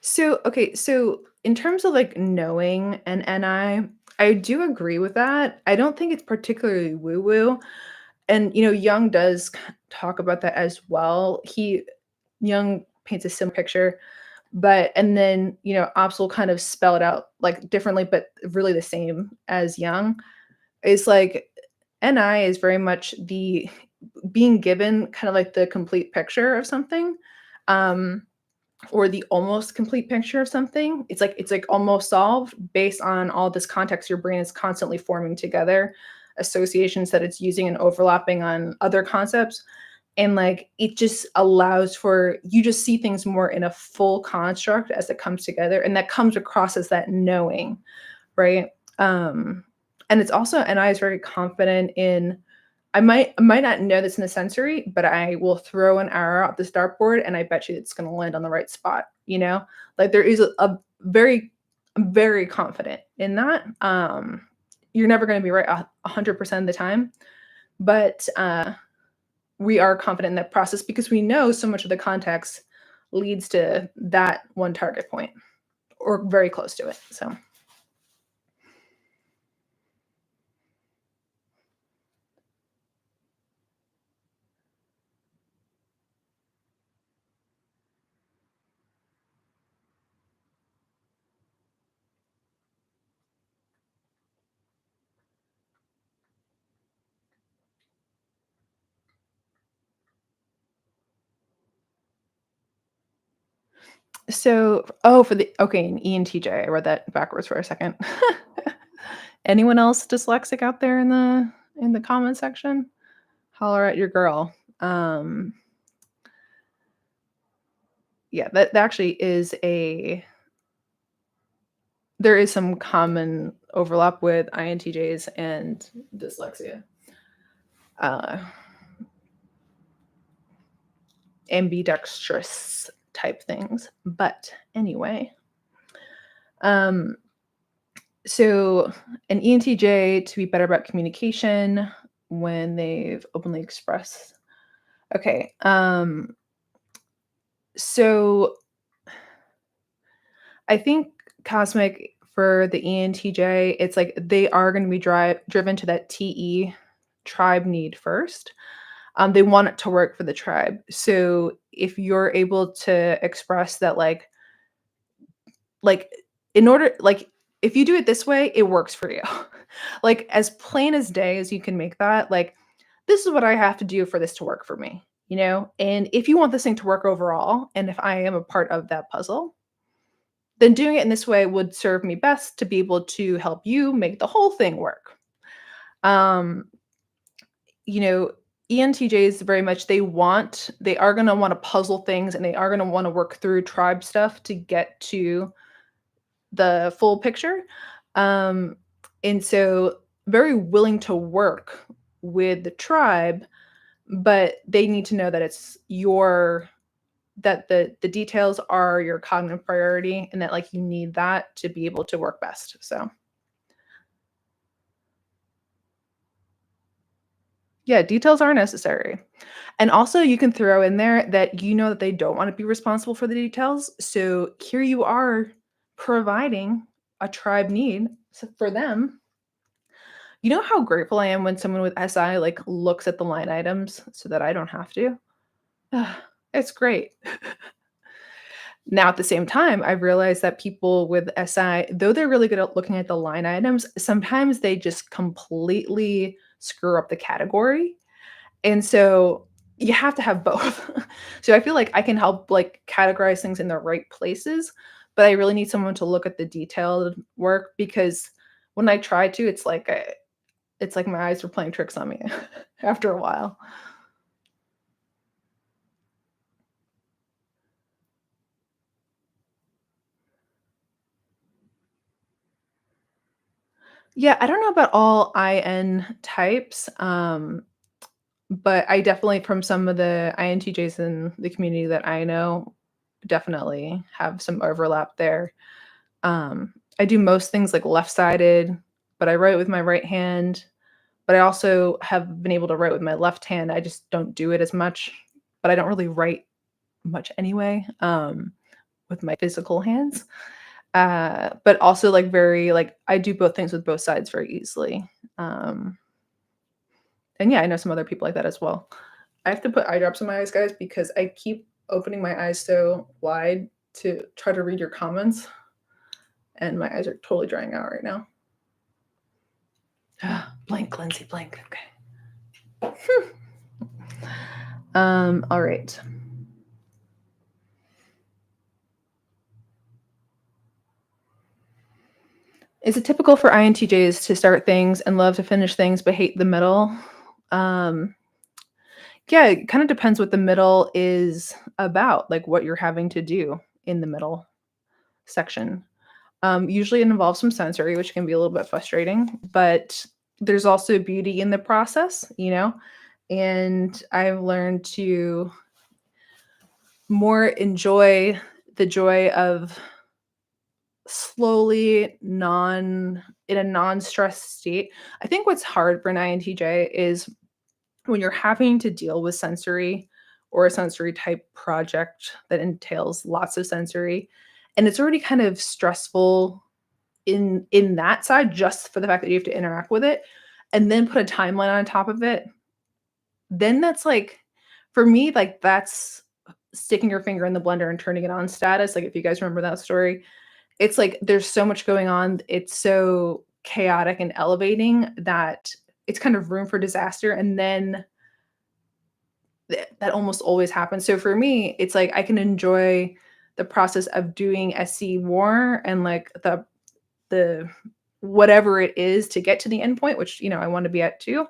So, okay, so in terms of, like, knowing an NI, I do agree with that. I don't think it's particularly woo-woo, and, Jung does talk about that as well. Jung paints a similar picture, but and then, Ops will kind of spell it out, like, differently, but really the same as Jung. It's like NI is very much the being given kind of like the complete picture of something, um, or the almost complete picture of something. It's like almost solved based on all this context your brain is constantly forming together. associations that it's using and overlapping on other concepts. And like it just allows for you just see things more in a full construct as it comes together. And that comes across as that knowing, right? Um, and it's also, and I was very confident in I might not know this in the sensory, but I will throw an arrow at this dartboard and I bet you it's gonna land on the right spot, you know? Like there is a very I'm very confident in that. You're never gonna be right 100% of the time, but we are confident in that process because we know so much of the context leads to that one target point or very close to it. Oh, for the okay, an ENTJ. I read that backwards for a second. Anyone else dyslexic out there in the comment section? Holler at your girl. Yeah, that actually is a there is some common overlap with INTJs and dyslexia. Uh, ambidextrous type things. But anyway, um, so an ENTJ to be better about communication when they've openly expressed. Okay. So I think cosmic for the ENTJ, it's like they are going to be driven to that TE tribe need first. They want it to work for the tribe. So if you're able to express that, like in order, like if you do it this way, it works for you. Like as plain as day as you can make that, like this is what I have to do for this to work for me, you know? And if you want this thing to work overall, and if I am a part of that puzzle, then doing it in this way would serve me best to be able to help you make the whole thing work. Um, you know, ENTJs very much they are going to want to puzzle things and they are going to want to work through tribe stuff to get to the full picture. Um, and so very willing to work with the tribe, but they need to know that it's your that the details are your cognitive priority and that like you need that to be able to work best. So yeah, details are necessary. And also you can throw in there that you know that they don't want to be responsible for the details. So here you are providing a tribe need for them. You know how grateful I am when someone with SI like looks at the line items so that I don't have to? It's great. Now, at the same time, I realized that people with SI, though they're really good at looking at the line items, sometimes they just completely screw up the category. And so you have to have both. So I feel like I can help like categorize things in the right places, but I really need someone to look at the detailed work because when I try to, it's like my eyes were playing tricks on me after a while. Yeah, I don't know about all IN types, but I definitely from some of the INTJs in the community that I know, definitely have some overlap there. I do most things like left-sided, but I write with my right hand, but I also have been able to write with my left hand. I just don't do it as much, but I don't really write much anyway, with my physical hands. But also like very like I do both things with both sides very easily. Um, and yeah, I know some other people like that as well. I have to put eye drops in my eyes, guys, because I keep opening my eyes so wide to try to read your comments, and my eyes are totally drying out right now. Blank, Lindsay, blank. Okay. All right. Is it typical for INTJs to start things and love to finish things but hate the middle? Um, yeah, it kind of depends what the middle is about, like what you're having to do in the middle section. Usually it involves some sensory, which can be a little bit frustrating, but there's also beauty in the process, you know? And I've learned to more enjoy the joy of slowly in a non-stressed state. I think what's hard for an INTJ is when you're having to deal with sensory or a sensory type project that entails lots of sensory, and it's already kind of stressful in that side just for the fact that you have to interact with it, and then put a timeline on top of it, then that's like for me, like, that's sticking your finger in the blender and turning it on status, like, if you guys remember that story. It's like there's so much going on, it's so chaotic and elevating that it's kind of room for disaster, and then that almost always happens. So for me, it's like I can enjoy the process of doing SC more and like the whatever it is to get to the end point, which I want to be at too.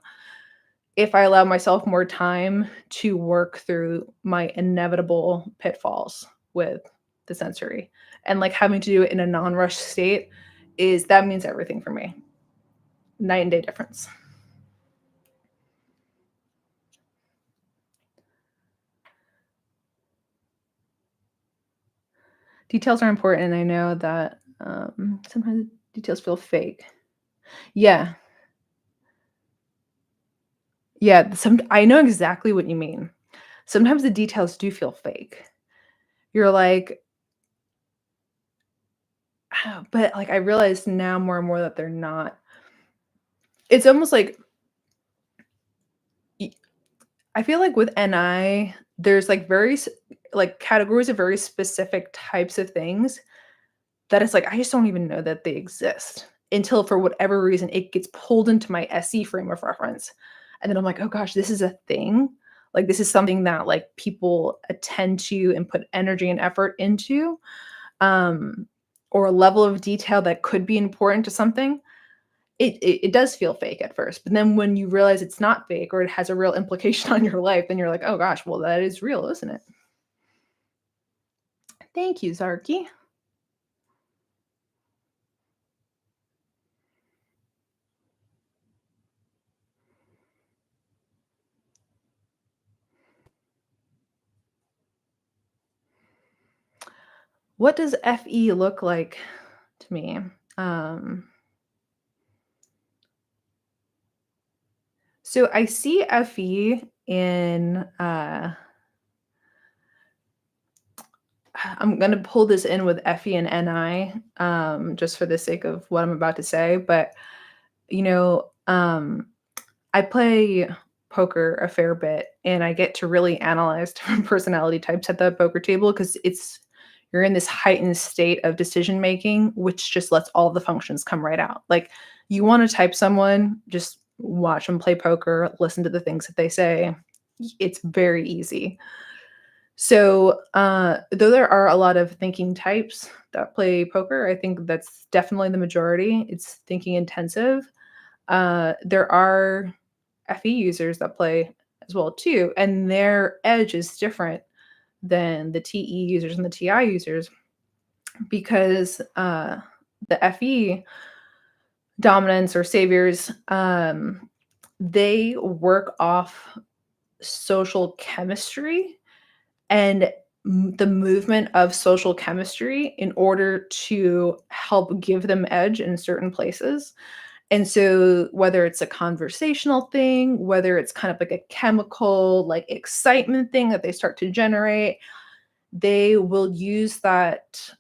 If I allow myself more time to work through my inevitable pitfalls with the sensory and like having to do it in a non-rush state is that means everything for me. Night and day difference. Details are important, and I know that sometimes details feel fake. Yeah, yeah. I know exactly what you mean. Sometimes the details do feel fake. You're like, "Oh," but like I realize now more and more that they're not. It's almost like y- I feel like with NI, there's like like categories of very specific types of things that it's like I just don't even know that they exist until for whatever reason it gets pulled into my SE frame of reference. And then I'm like, "Oh gosh, this is a thing." Like this is something that like people attend to and put energy and effort into, um, or a level of detail that could be important to something. It does feel fake at first, but then when you realize it's not fake or it has a real implication on your life, then you're like, "Oh gosh, well that is real, isn't it?" Thank you, Zarky. What does FE look like to me? Um, so I see FE in I'm gonna pull this in with FE and NI, just for the sake of what I'm about to say. But you know, um, I play poker a fair bit, and I get to really analyze different personality types at the poker table because you're in this heightened state of decision making, which just lets all the functions come right out. Like you want to type someone, just watch them play poker, listen to the things that they say. It's very easy. So, though there are a lot of thinking types that play poker, I think that's definitely the majority. It's thinking intensive. There are FE users that play as well too, and their edge is different than the TE users and the TI users because the FE dominants or saviors, they work off social chemistry and the movement of social chemistry in order to help give them edge in certain places. And so whether it's a conversational thing, whether it's kind of like a chemical like excitement thing that they start to generate, they will use that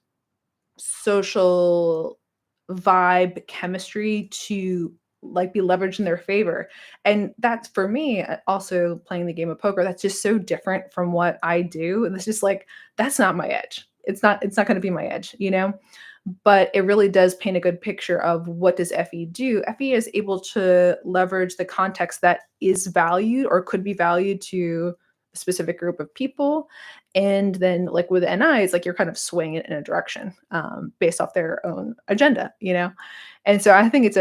social vibe chemistry to like be leveraged in their favor. And that's for me also playing the game of poker, that's just so different from what I do. It's just like that's not my edge. It's not going to be my edge, you know? But it really does paint a good picture of what does FE do. FE is able to leverage the context that is valued or could be valued to specific group of people. And then like with NIs, like you're kind of swinging it in a direction based off their own agenda, you know? And so I think it's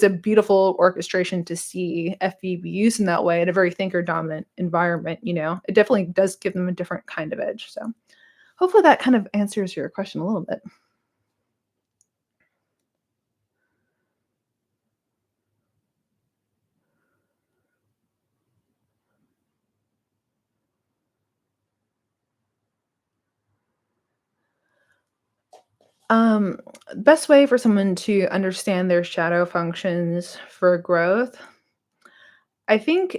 a beautiful orchestration to see FB be used in that way in a very thinker dominant environment, you know. It definitely does give them a different kind of edge. So hopefully that kind of answers your question a little bit. Um, Best way for someone to understand their shadow functions for growth, I think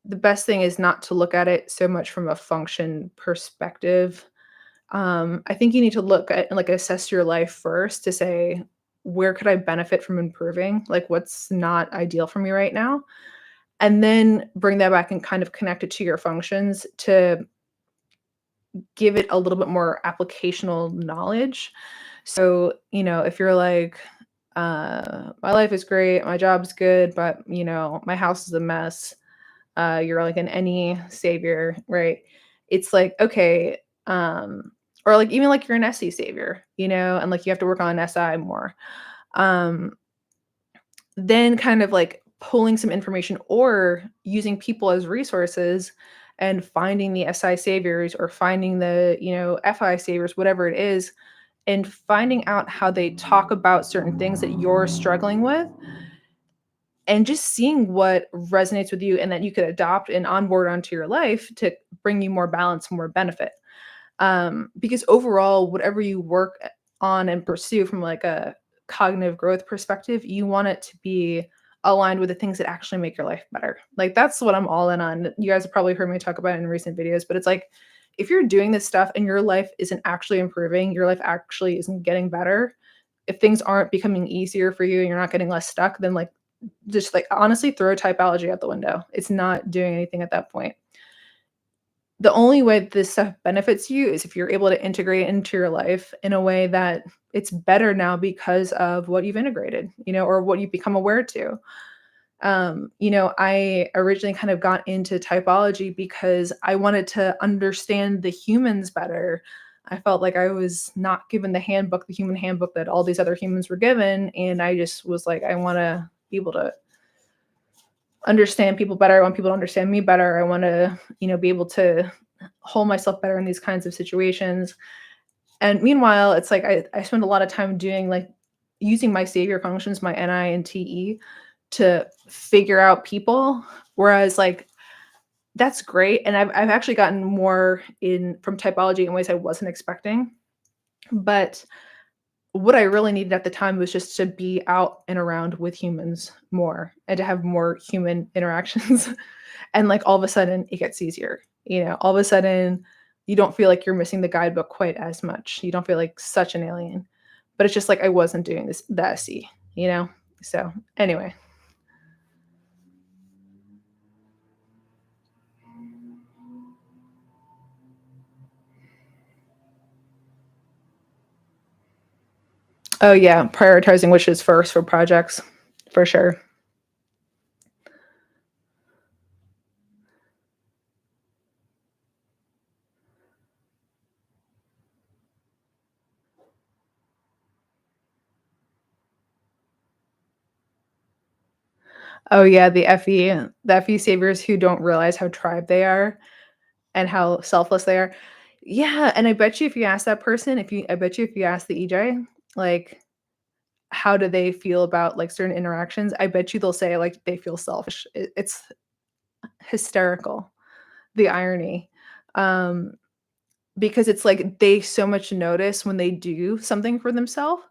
the best thing is not to look at it so much from a function perspective. I think you need to look at like assess your life first to say, where could I benefit from improving? Like what's not ideal for me right now? And then bring that back and kind of connect it to your functions to give it a little bit more applicational knowledge. So, you know, if you're like, my life is great, my job's good, but you know, my house is a mess. You're like an any savior, right? It's like, okay, or like even like you're an SE savior, you know, and like you have to work on SI more. Um, then kind of like pulling some information or using people as resources and finding the SI saviors or finding the, you know, FI saviors, whatever it is, and finding out how they talk about certain things that you're struggling with and just seeing what resonates with you and that you could adopt and onboard onto your life to bring you more balance, more benefit. Because overall, whatever you work on and pursue from like a cognitive growth perspective, you want it to be aligned with the things that actually make your life better. Like that's what I'm all in on. You guys have probably heard me talk about it in recent videos, but it's like if you're doing this stuff and your life isn't actually improving, your life actually isn't getting better, if things aren't becoming easier for you and you're not getting less stuck, then like just like honestly throw typology out the window. It's not doing anything at that point. The only way this stuff benefits you is if you're able to integrate it into your life in a way that it's better now because of what you've integrated, you know, or what you've become aware to. You know, I originally kind of got into typology because I wanted to understand the humans better. I felt like I was not given the handbook, the human handbook that all these other humans were given. And I just was like, I want to be able to understand people better. I want people to understand me better. I want to, you know, be able to hold myself better in these kinds of situations. And meanwhile, it's like I spend a lot of time doing like using my savior functions, my NI and TE, to figure out people. Whereas like that's great. And I've actually gotten more in from typology in ways I wasn't expecting. But what I really needed at the time was just to be out and around with humans more and to have more human interactions. And like all of a sudden it gets easier. You know, all of a sudden you don't feel like you're missing the guidebook quite as much. You don't feel like such an alien. But it's just like I wasn't doing this the SE, you know? So anyway. Oh yeah, prioritizing which is first for projects, for sure. Oh yeah, the FE saviors who don't realize how tribe they are and how selfless they are. Yeah, and I bet you if you ask that person, if you I bet you if you ask the EJ, like how do they feel about like certain interactions? I bet you they'll say like they feel selfish. It's hysterical, the irony. Um, because it's like they so much notice when they do something for themselves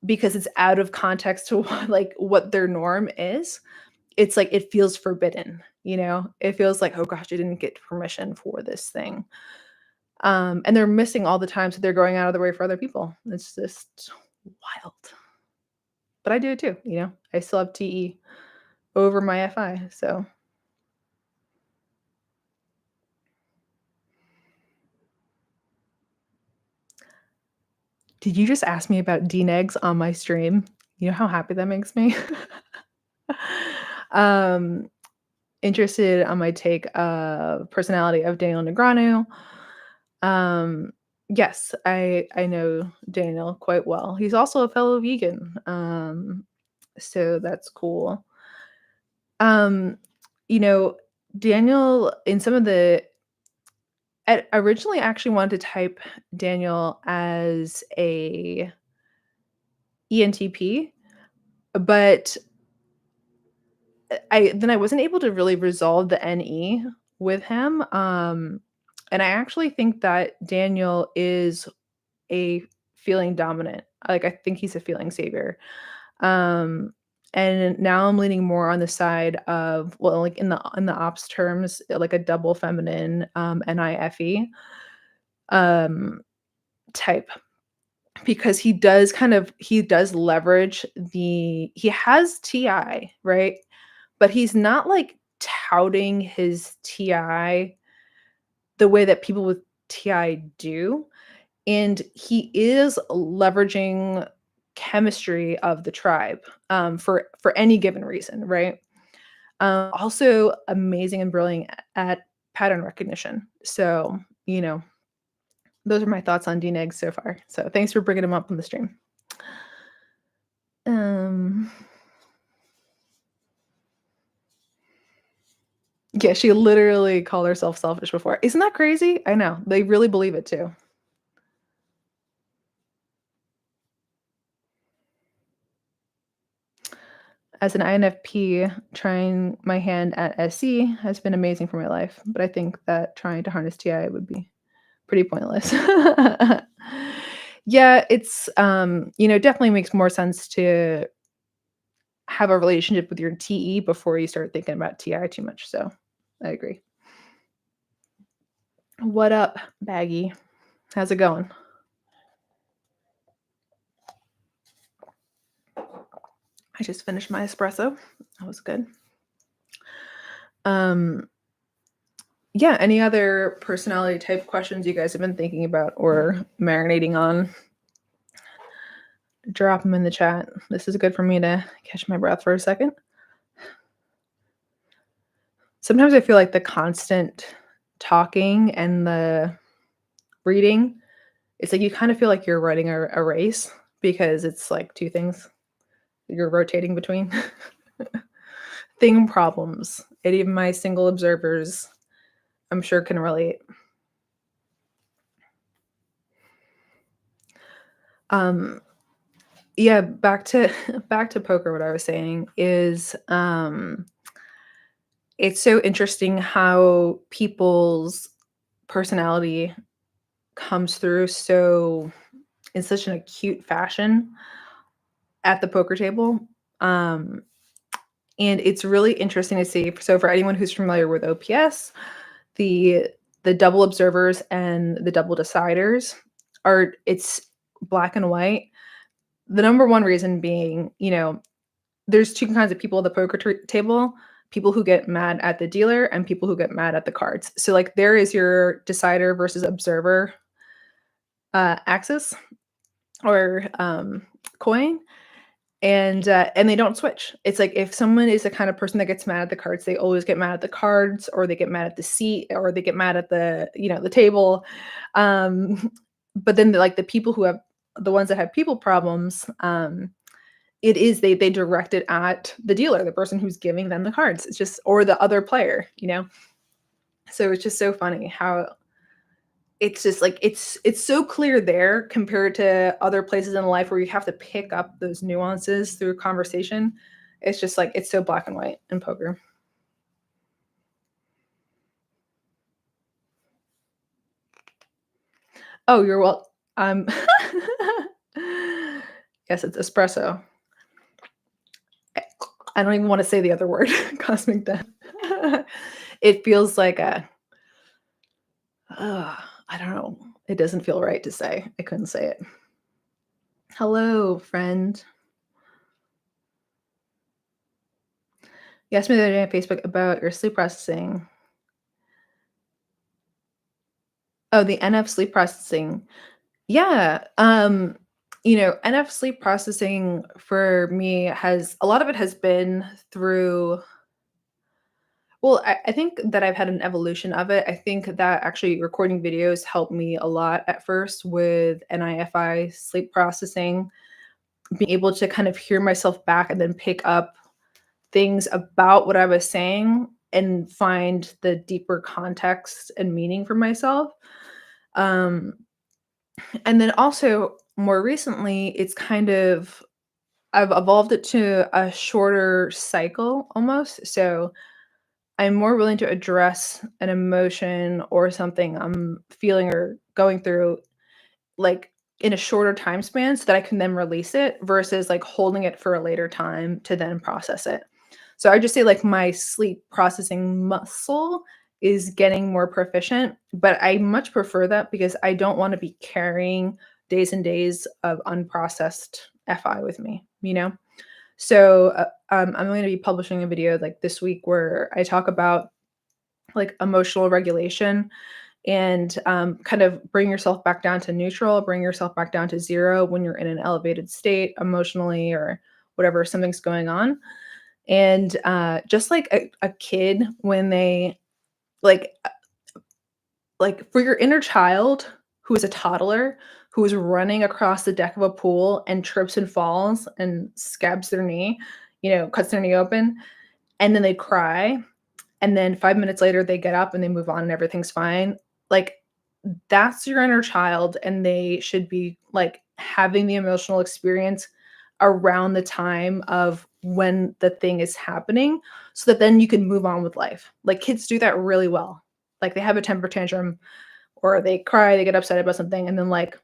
because it's out of context to what, like what their norm is. It's like it feels forbidden, you know? It feels like, oh gosh, I didn't get permission for this thing. And they're missing all the times that they're going out of their way for other people. It's just wild. But I do it too, you know? I still have TE over my FI. So, did you just ask me about DNegs on my stream? You know how happy that makes me? um, interested on my take of personality of Daniel Negreanu. Um, yes, I know Daniel quite well. He's also a fellow vegan, so that's cool. Um, you know, Daniel in some of the I originally actually wanted to type Daniel as a ENTP, but I wasn't able to really resolve the NE with him, and I actually think that Daniel is a feeling dominant. Like, I think he's a feeling savior. Um, and now I'm leaning more on the side of, well, like in the ops terms, like a double feminine, NIFE, um, type because he does leverage he has TI, right? But he's not like touting his TI the way that people with TI do. And he is leveraging chemistry of the tribe for any given reason, right? Also amazing and brilliant at pattern recognition. So, you know, those are my thoughts on DNEG so far. So thanks for bringing them up on the stream. Um, yeah, she literally called herself selfish before. Isn't that crazy? I know. They really believe it too. As an INFP, trying my hand at SC has been amazing for my life, but I think that trying to harness TI would be pretty pointless. Yeah, it's definitely makes more sense to have a relationship with your TE before you start thinking about TI too much. So I agree. What up, Baggy? How's it going? I just finished my espresso. That was good. Um, yeah, any other personality type questions you guys have been thinking about or marinating on? Drop them in the chat. This is good for me to catch my breath for a second. Sometimes I feel like the constant talking and the reading, it's like you kind of feel like you're running a race because it's like two things you're rotating between. Thing problems. Any of my single observers, I'm sure, can relate. Yeah, back to poker. What I was saying is, it's so interesting how people's personality comes through so in such an acute fashion at the poker table. Um, and it's really interesting to see. So for anyone who's familiar with OPS, the the double observers and the double deciders are it's black and white. The number one reason being, there's two kinds of people at the poker table, people who get mad at the dealer and people who get mad at the cards. So like there is your decider versus observer axis or coin, and they don't switch. It's like if someone is the kind of person that gets mad at the cards, they always get mad at the cards, or they get mad at the seat, or they get mad at the table. But then like the people who have the ones that have people problems, it is they direct it at the dealer, the person who's giving them the cards. It's just or the other player. So it's just so funny how it's just like it's so clear there compared to other places in life where you have to pick up those nuances through conversation. It's just like it's so black and white in poker. Oh, you're well. Yes, it's espresso. I don't even want to say the other word, cosmic death. It feels like I don't know. It doesn't feel right to say. I couldn't say it. Hello, friend. You asked me the other day on Facebook about your sleep processing. Oh, the NF sleep processing. Yeah. NF sleep processing for me has a lot of it has been through Well, I think that I've had an evolution of it. I think that actually recording videos helped me a lot at first with NIFI sleep processing, being able to kind of hear myself back and then pick up things about what I was saying and find the deeper context and meaning for myself. Um, and then also more recently, it's kind of I've evolved it to a shorter cycle almost. So I'm more willing to address an emotion or something I'm feeling or going through, like, in a shorter time span so that I can then release it versus, like, holding it for a later time to then process it. So I just say, like, my sleep processing muscle is getting more proficient, but I much prefer that because I don't wanna be carrying days and days of unprocessed FI with me, you know? So, I'm going to be publishing a video, like, this week where I talk about, like, emotional regulation and, kind of bring yourself back down to neutral, bring yourself back down to 0 when you're in an elevated state emotionally or whatever, something's going on. And, just like a kid when they like for your inner child who is a toddler, who is running across the deck of a pool and trips and falls and scabs their knee, cuts their knee open, and then they cry, and then 5 minutes later, they get up and they move on and everything's fine. Like, that's your inner child, and they should be, like, having the emotional experience around the time of when the thing is happening so that then you can move on with life. Like, kids do that really well. Like, they have a temper tantrum or they cry, they get upset about something, and then, like,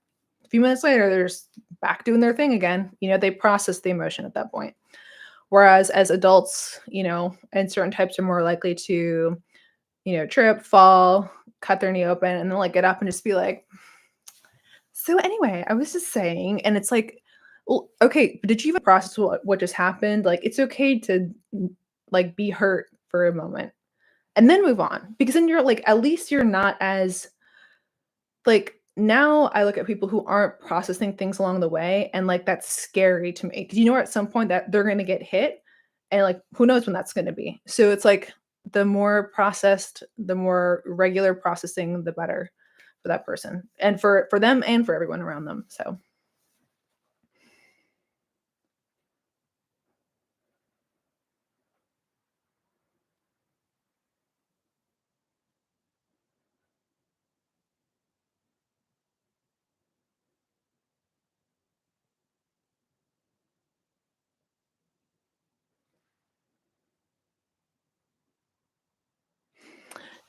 a few minutes later, they're just back doing their thing again. They process the emotion at that point. Whereas as adults, and certain types are more likely to, trip, fall, cut their knee open, and then, like, get up and just be like, "So anyway, I was just saying," and it's like, "Well, okay, but did you even process what just happened?" Like, it's okay to, like, be hurt for a moment and then move on because then you're like, at least you're not as like, now I look at people who aren't processing things along the way, and, like, that's scary to me because at some point that they're gonna get hit, and, like, who knows when that's gonna be. So it's like, the more processed, the more regular processing, the better for that person, and for them and for everyone around them, so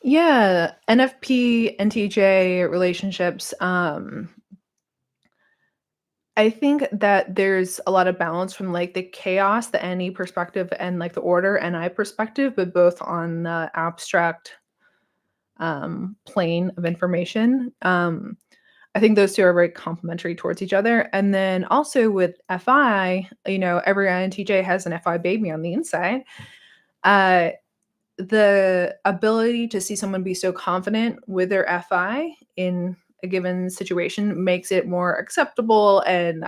yeah, NFP, NTJ relationships, I think that there's a lot of balance from, like, the chaos, the NE perspective, and, like, the order NI perspective, but both on the abstract, plane of information. I think those 2 are very complementary towards each other, and then also with FI, every INTJ has an FI baby on the inside. Uh, the ability to see someone be so confident with their FI in a given situation makes it more acceptable, and,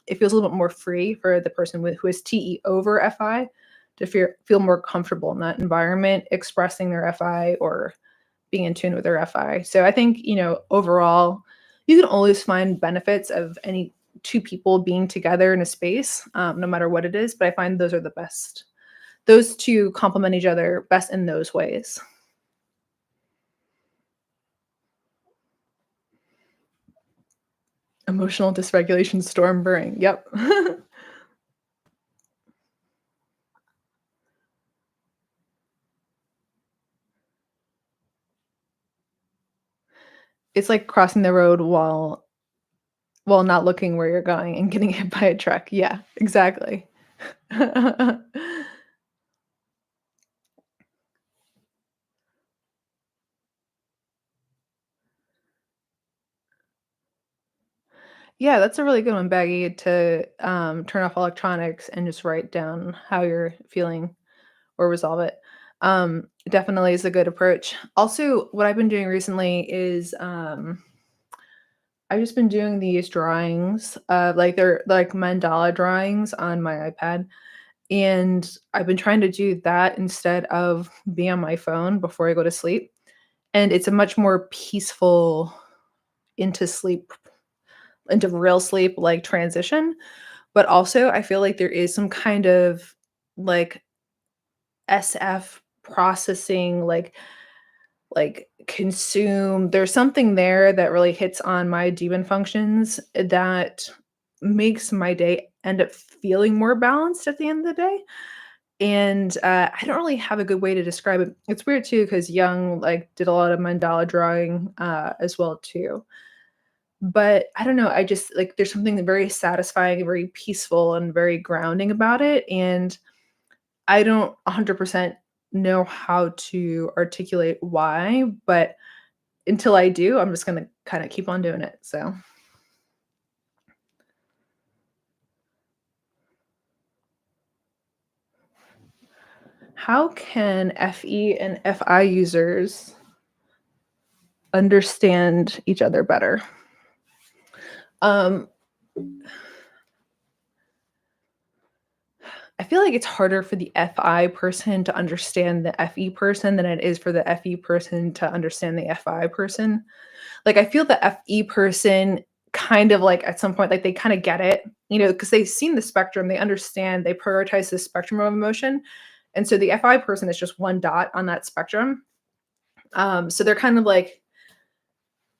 it feels a little bit more free for the person who is TE over FI to feel more comfortable in that environment, expressing their FI or being in tune with their FI. So I think, overall, you can always find benefits of any 2 people being together in a space, no matter what it is, but I find those are the best. Those 2 complement each other best in those ways. Emotional dysregulation, storm brewing, yep. It's like crossing the road while not looking where you're going and getting hit by a truck. Yeah, exactly. Yeah, that's a really good one, Baggy, to, turn off electronics and just write down how you're feeling or resolve it. Definitely is a good approach. Also, what I've been doing recently is, I've just been doing these drawings, like they're like mandala drawings on my iPad, And I've been trying to do that instead of being on my phone before I go to sleep. And it's a much more peaceful into sleep, into real sleep like transition. But also, I feel like there is some kind of like SF processing, like consume. There's something there that really hits on my demon functions that makes my day end up feeling more balanced at the end of the day. And I don't really have a good way to describe it. It's weird too because Young like did a lot of mandala drawing as well too. But I don't know. I just like there's something very satisfying, very peaceful, and very grounding about it. And I don't 100% know how to articulate why, but until I do, I'm just gonna kinda keep on doing it, so how can FE and FI users understand each other better? Um, I feel like it's harder for the FI person to understand the FE person than it is for the FE person to understand the FI person. Like, I feel the FE person kind of, like, at some point, like, they kinda get it, because 'cause they've seen the spectrum, they understand, they prioritize the spectrum of emotion, and so the FI person is just one dot on that spectrum. So they're kind of like,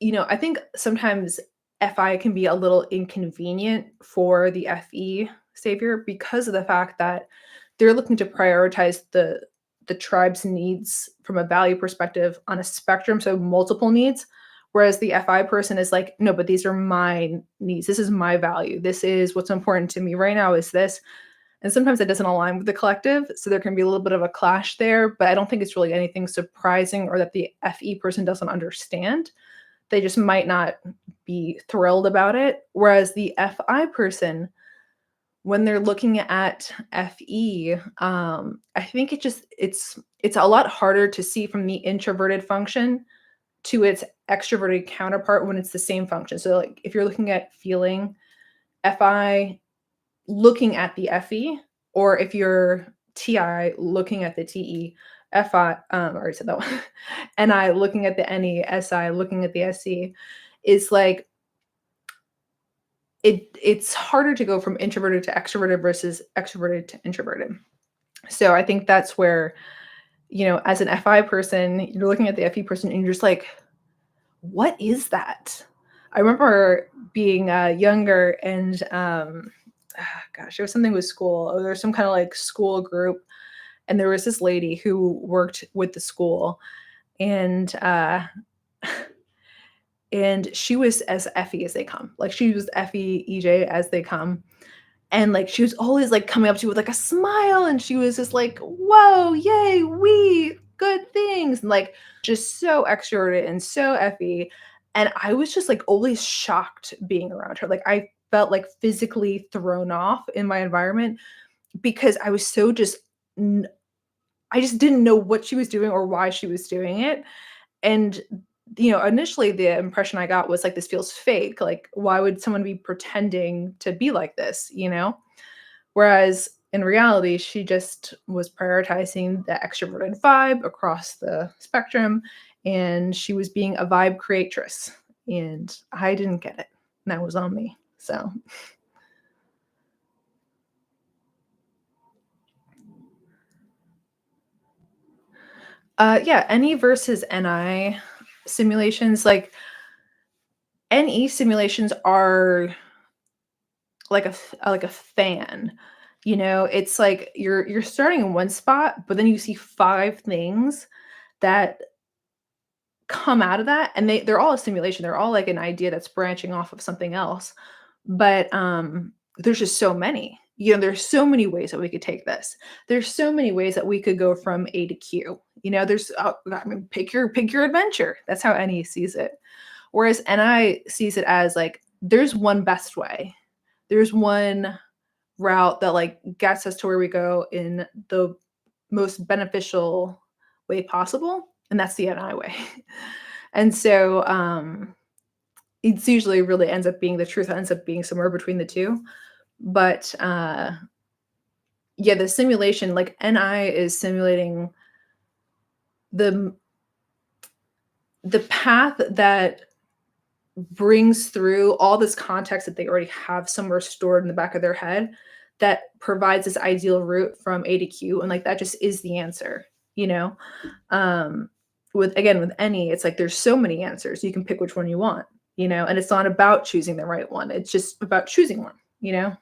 I think sometimes FI can be a little inconvenient for the FE savior because of the fact that they're looking to prioritize the tribe's needs from a value perspective on a spectrum, so multiple needs. Whereas the FI person is like, no, but these are my needs. This is my value. This is what's important to me right now is this. And sometimes it doesn't align with the collective. So there can be a little bit of a clash there, but I don't think it's really anything surprising or that the FE person doesn't understand. They just might not be thrilled about it. Whereas the FI person, when they're looking at FE, I think it's a lot harder to see from the introverted function to its extroverted counterpart when it's the same function. So like if you're looking at feeling FI looking at the FE, or if you're TI looking at the TE, FI, I already said that one, NI looking at the NE, SI looking at the SC, is like it's harder to go from introverted to extroverted versus extroverted to introverted. So I think that's where, as an FI person, you're looking at the FE person and you're just like, what is that? I remember being younger and gosh, it was something with school. There was some kind of like school group, and there was this lady who worked with the school, and and she was as FE as they come. Like she was FE EJ as they come. And like she was always like coming up to you with like a smile, and she was just like, "Whoa, yay, we good things," and like just so extroverted and so FE. And I was just like always shocked being around her. Like I felt like physically thrown off in my environment because I was so just I just didn't know what she was doing or why she was doing it. And, initially the impression I got was like, this feels fake. Like, why would someone be pretending to be like this? Whereas in reality, she just was prioritizing the extroverted vibe across the spectrum, and she was being a vibe creatress. And I didn't get it. And that was on me. So, yeah, NE versus NI simulations, like NE simulations are like a fan. It's like you're starting in one spot, but then you see 5 things that come out of that, and they're all a simulation. They're all like an idea that's branching off of something else. But there's just so many. There's so many ways that we could take this. There's so many ways that we could go from A to Q. There's I mean, pick your adventure. That's how NE sees it. Whereas NI sees it as like there's one best way. There's one route that like gets us to where we go in the most beneficial way possible, and that's the NI way. And so it's usually really ends up being the truth ends up being somewhere between the two. But Yeah, the simulation, like NI is simulating the the path that brings through all this context that they already have somewhere stored in the back of their head that provides this ideal route from A to Q, and like that just is the answer, you know? With again with any, it's like there's so many answers. You can pick which one you want, and it's not about choosing the right one. It's just about choosing one, you know?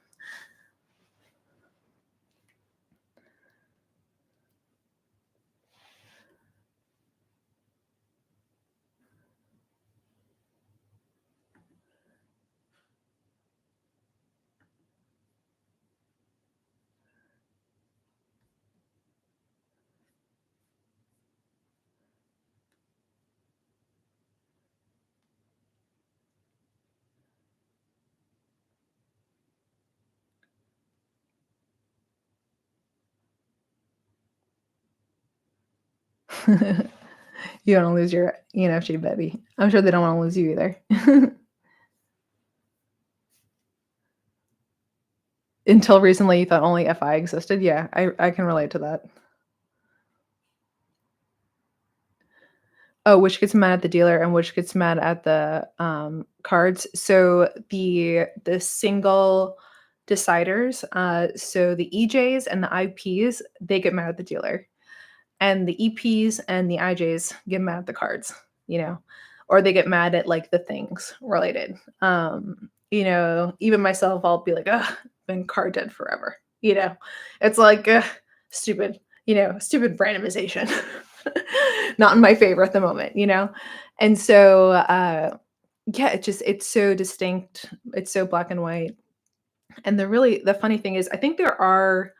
You don't wanna lose your ENFJ baby. I'm sure they don't wanna lose you either. Until recently, you thought only FI existed? Yeah, I can relate to that. Oh, which gets mad at the dealer and which gets mad at the, cards. So the single deciders, so the EJs and the IPs, they get mad at the dealer, and the EPs and the IJs get mad at the cards, or they get mad at, like, the things related. Even myself, I'll be like, "Ugh, been card dead forever," you know? It's like, ugh, stupid, stupid randomization. Not in my favor at the moment, you know? And so, yeah, it's so distinct, it's so black and white, and the funny thing is I think there are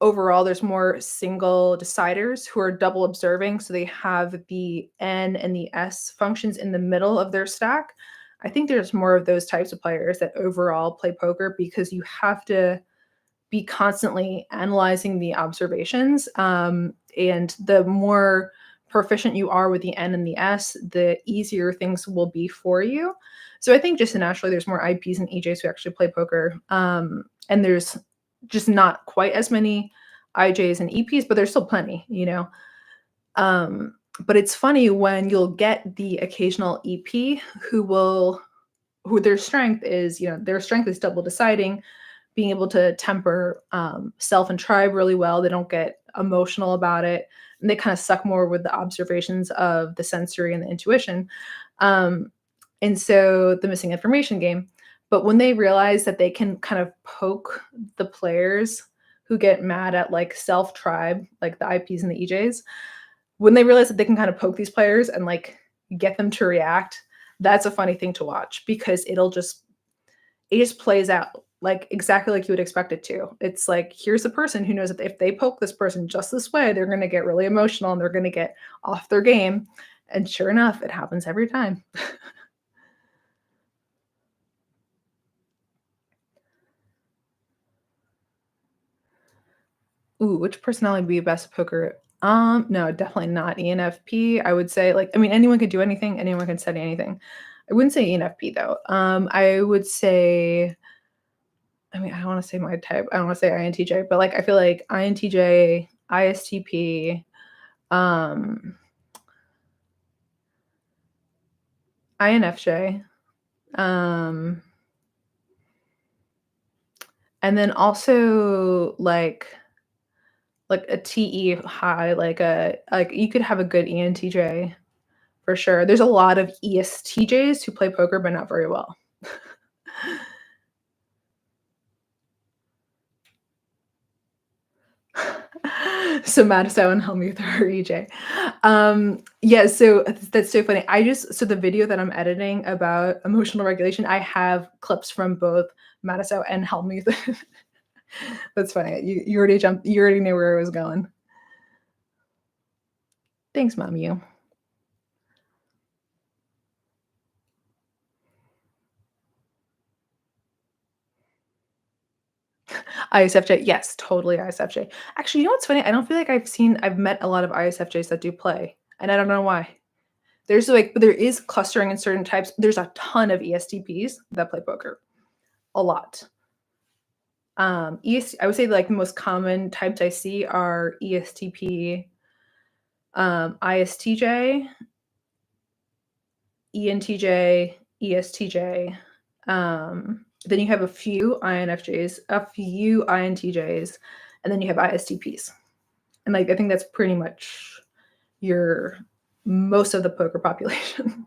overall, there's more single deciders who are double observing, so they have the N and the S functions in the middle of their stack. I think there's more of those types of players that overall play poker because you have to be constantly analyzing the observations. And the more proficient you are with the N and the S, the easier things will be for you. So I think just naturally, there's more IPs and EJs who actually play poker. And there's just not quite as many IJs and EPs, but there's still plenty. But it's funny when you'll get the occasional EP who their strength is double deciding, being able to temper self and tribe really well. They don't get emotional about it, and they kind of suck more with the observations of the sensory and the intuition. Um, and so the missing information game. But when they realize that they can kind of poke the players who get mad at like self tribe, like the IPs and the EJs, when they realize that they can kind of poke these players and like get them to react, that's a funny thing to watch because it just plays out like exactly like you would expect it to. It's like here's a person who knows that if they poke this person just this way, they're going to get really emotional and they're going to get off their game. And sure enough, it happens every time. Ooh, which personality would be best at poker? No, definitely not ENFP. I would say, like, I mean, anyone could do anything, anyone can study anything. I wouldn't say ENFP though. I would say, I mean, I don't want to say my type. I don't want to say INTJ, but like, I feel like INTJ, ISTP, um, INFJ, um, and then also like a TE high, like you could have a good ENTJ. For sure. There's a lot of ESTJs who play poker, but not very well. So Madiso and Helmuth are EJ. Yeah, so that's so funny. So the video that I'm editing about emotional regulation, I have clips from both Madiso and Helmuth. That's funny. You already knew where I was going. Thanks, Mom, you. ISFJ, yes, totally ISFJ. Actually, you know what's funny? I don't feel like I've met a lot of ISFJs that do play, and I don't know why. There is clustering in certain types. There's a ton of ESTPs that play poker, a lot. I would say like the most common types I see are ESTP, ISTJ, ENTJ, ESTJ. Then you have a few INFJs, a few INTJs, and then you have ISTPs. And like I think that's pretty much your most of the poker population.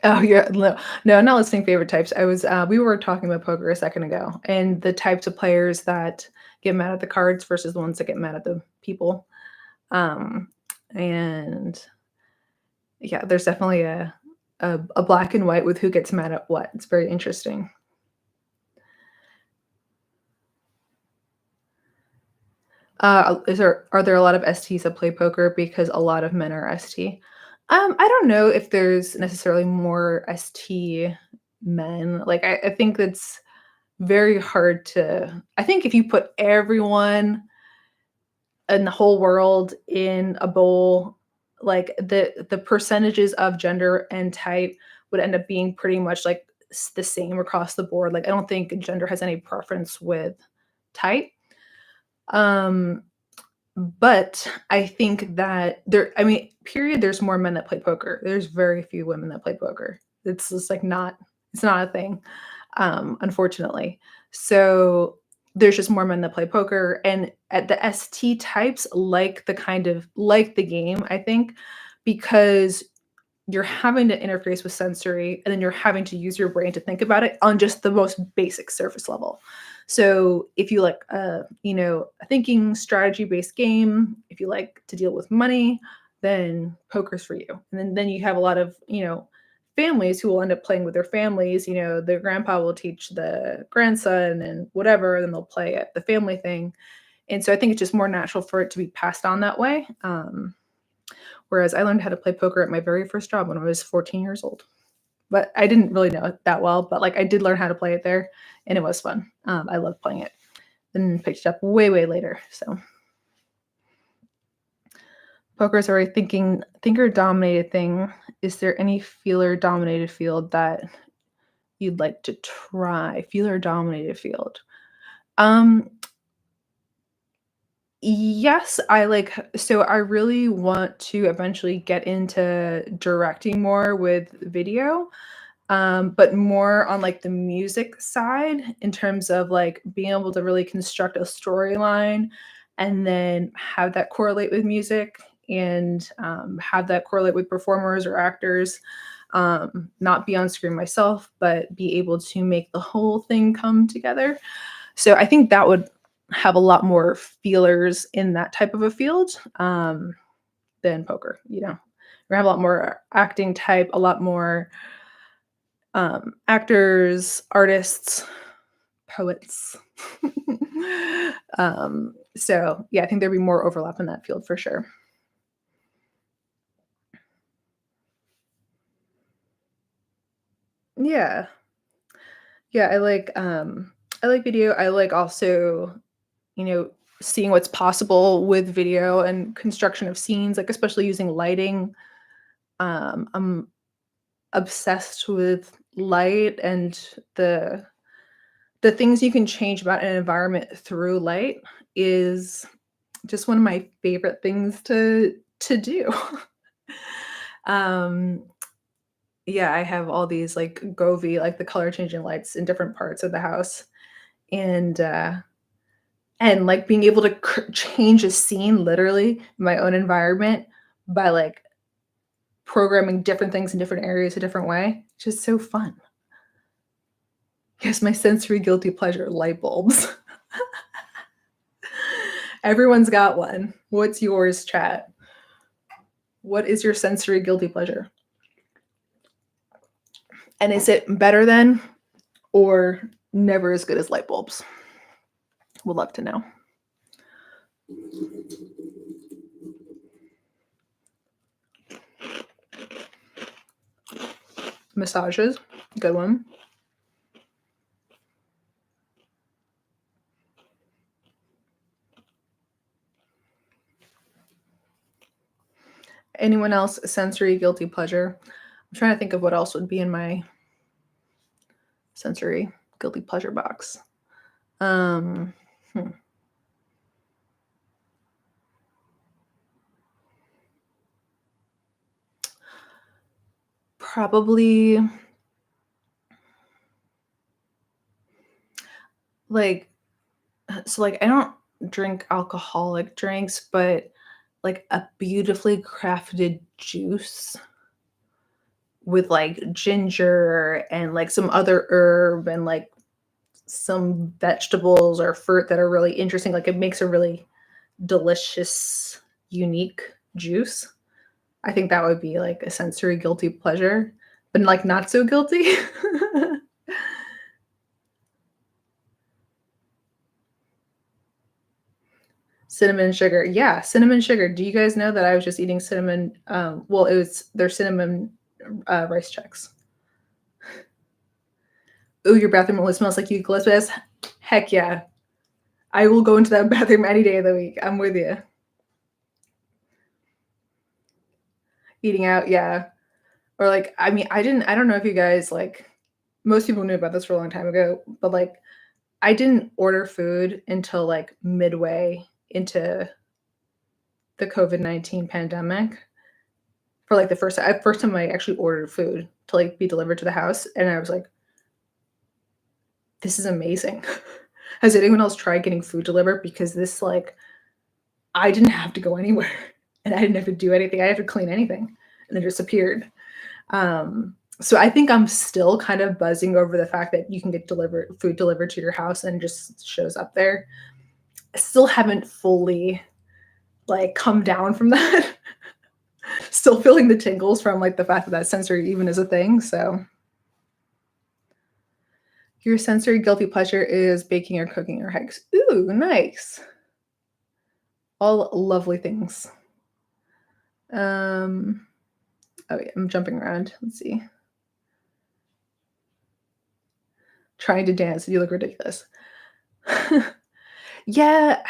Oh yeah, no, I'm not listing favorite types. I was we were talking about poker a second ago, and the types of players that get mad at the cards versus the ones that get mad at the people. Um, and yeah, there's definitely a black and white with who gets mad at what. It's very interesting. Is there are there a lot of STs that play poker because a lot of men are ST? I don't know if there's necessarily more ST men. Like I think that's very hard to. I think if you put everyone in the whole world in a bowl, like the percentages of gender and type would end up being pretty much like the same across the board. Like I don't think gender has any preference with type. Um, but I think that I mean, period, there's more men that play poker. There's very few women that play poker. It's just like it's not a thing, unfortunately. So there's just more men that play poker. And at the ST types like the game, I think, because you're having to interface with sensory and then you're having to use your brain to think about it on just the most basic surface level. So if you like a thinking strategy based game, if you like to deal with money, then poker's for you. And then you have a lot of, families who will end up playing with their families, their grandpa will teach the grandson and whatever, then they'll play at the family thing. And so I think it's just more natural for it to be passed on that way. Whereas I learned how to play poker at my very first job when I was 14 years old. But I didn't really know it that well, but like I did learn how to play it there and it was fun. I loved playing it. Then picked it up way, way later. So poker is a very thinker dominated thing. Is there any feeler dominated field that you'd like to try? Feeler dominated field. Um, Yes, I really want to eventually get into directing more with video, but more on like the music side in terms of like being able to really construct a storyline and then have that correlate with music and have that correlate with performers or actors. Not be on screen myself, but be able to make the whole thing come together. So I think that would have a lot more feelers in that type of a field than poker. We have a lot more acting type, a lot more actors, artists, poets. So yeah, I think there'd be more overlap in that field for sure. Yeah, yeah, I like video. I like also you know, seeing what's possible with video and construction of scenes, like especially using lighting. I'm obsessed with light and the things you can change about an environment through light is just one of my favorite things to do. um yeah, I have all these like Govee, like the color changing lights in different parts of the house. And like being able to change a scene literally in my own environment by like programming different things in different areas a different way, just so fun. Yes, my sensory guilty pleasure, light bulbs. Everyone's got one. What's yours, chat? What is your sensory guilty pleasure? And is it better than or never as good as light bulbs? Would love to know. Massages, good one. Anyone else sensory guilty pleasure? I'm trying to think of what else would be in my sensory guilty pleasure box. Um, hmm. Probably like like I don't drink alcoholic drinks, but like a beautifully crafted juice with like ginger and like some other herb and like some vegetables or fruit that are really interesting. Like it makes a really delicious, unique juice. I think that would be like a sensory guilty pleasure, but like not so guilty. Cinnamon sugar. Yeah, cinnamon sugar. Do you guys know that I was just eating cinnamon? Well, it was their cinnamon rice checks. Oh, your bathroom only smells like eucalyptus. Heck yeah. I will go into that bathroom any day of the week. I'm with you. Eating out, yeah. Or like, I mean, I don't know if you guys like, most people knew about this for a long time ago, but like, I didn't order food until like midway into the COVID-19 pandemic for like the first time I actually ordered food to like be delivered to the house. And I was like, this is amazing. Has anyone else tried getting food delivered? Because this, like, I didn't have to go anywhere and I didn't have to do anything. I didn't have to clean anything and it just appeared. So I think I'm still kind of buzzing over the fact that you can get food delivered to your house and it just shows up there. I still haven't fully like come down from that. Still feeling the tingles from like the fact that that sensory even is a thing. So your sensory guilty pleasure is baking or cooking or hikes. Ooh, nice. All lovely things. Um, oh yeah, I'm jumping around. Let's see. Trying to dance. You look ridiculous. Yeah,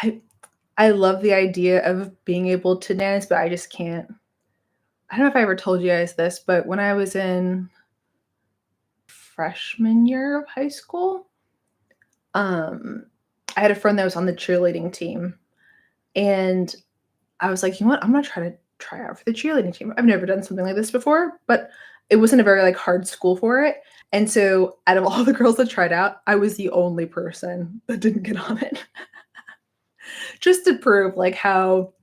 I love the idea of being able to dance, but I just can't. I don't know if I ever told you guys this, but when I was in freshman year of high school, um, I had a friend that was on the cheerleading team, and I was like, "You know what? I'm gonna try out for the cheerleading team." I've never done something like this before, but it wasn't a very, like, hard school for it, and so out of all the girls that tried out, I was the only person that didn't get on it. Just to prove, like, how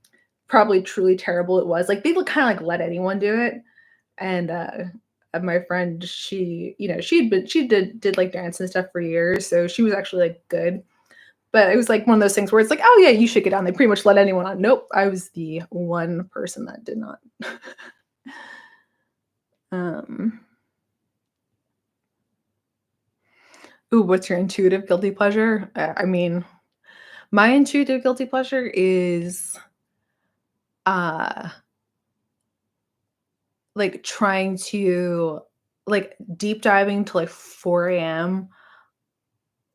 probably truly terrible it was. Like, they would kinda, like, let anyone do it, and, my friend, she, you know, she did, like, dance and stuff for years, so she was actually, like, good. But it was like one of those things where it's like, "Oh, yeah, you should get on." They pretty much let anyone on. Nope, I was the one person that did not. Um, ooh, what's your intuitive guilty pleasure? I mean, my intuitive guilty pleasure is, uh, like, trying to like, deep diving to, like, 4 a.m.,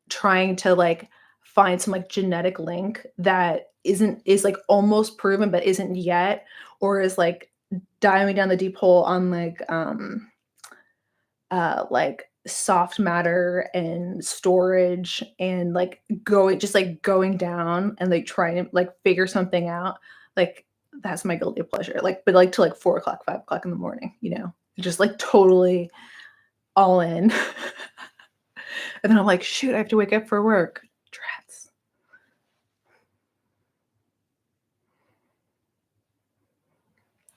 trying to, like, find some, like, genetic link that is, like, almost proven but isn't yet, or is, like, diving down the deep hole on, like soft matter and storage and like going down and like trying to like figure something out. Like that's my guilty pleasure. Like, but like to like 4 o'clock, 5 o'clock in the morning, you know, just like totally all in. And then I'm like, shoot, I have to wake up for work. Drats.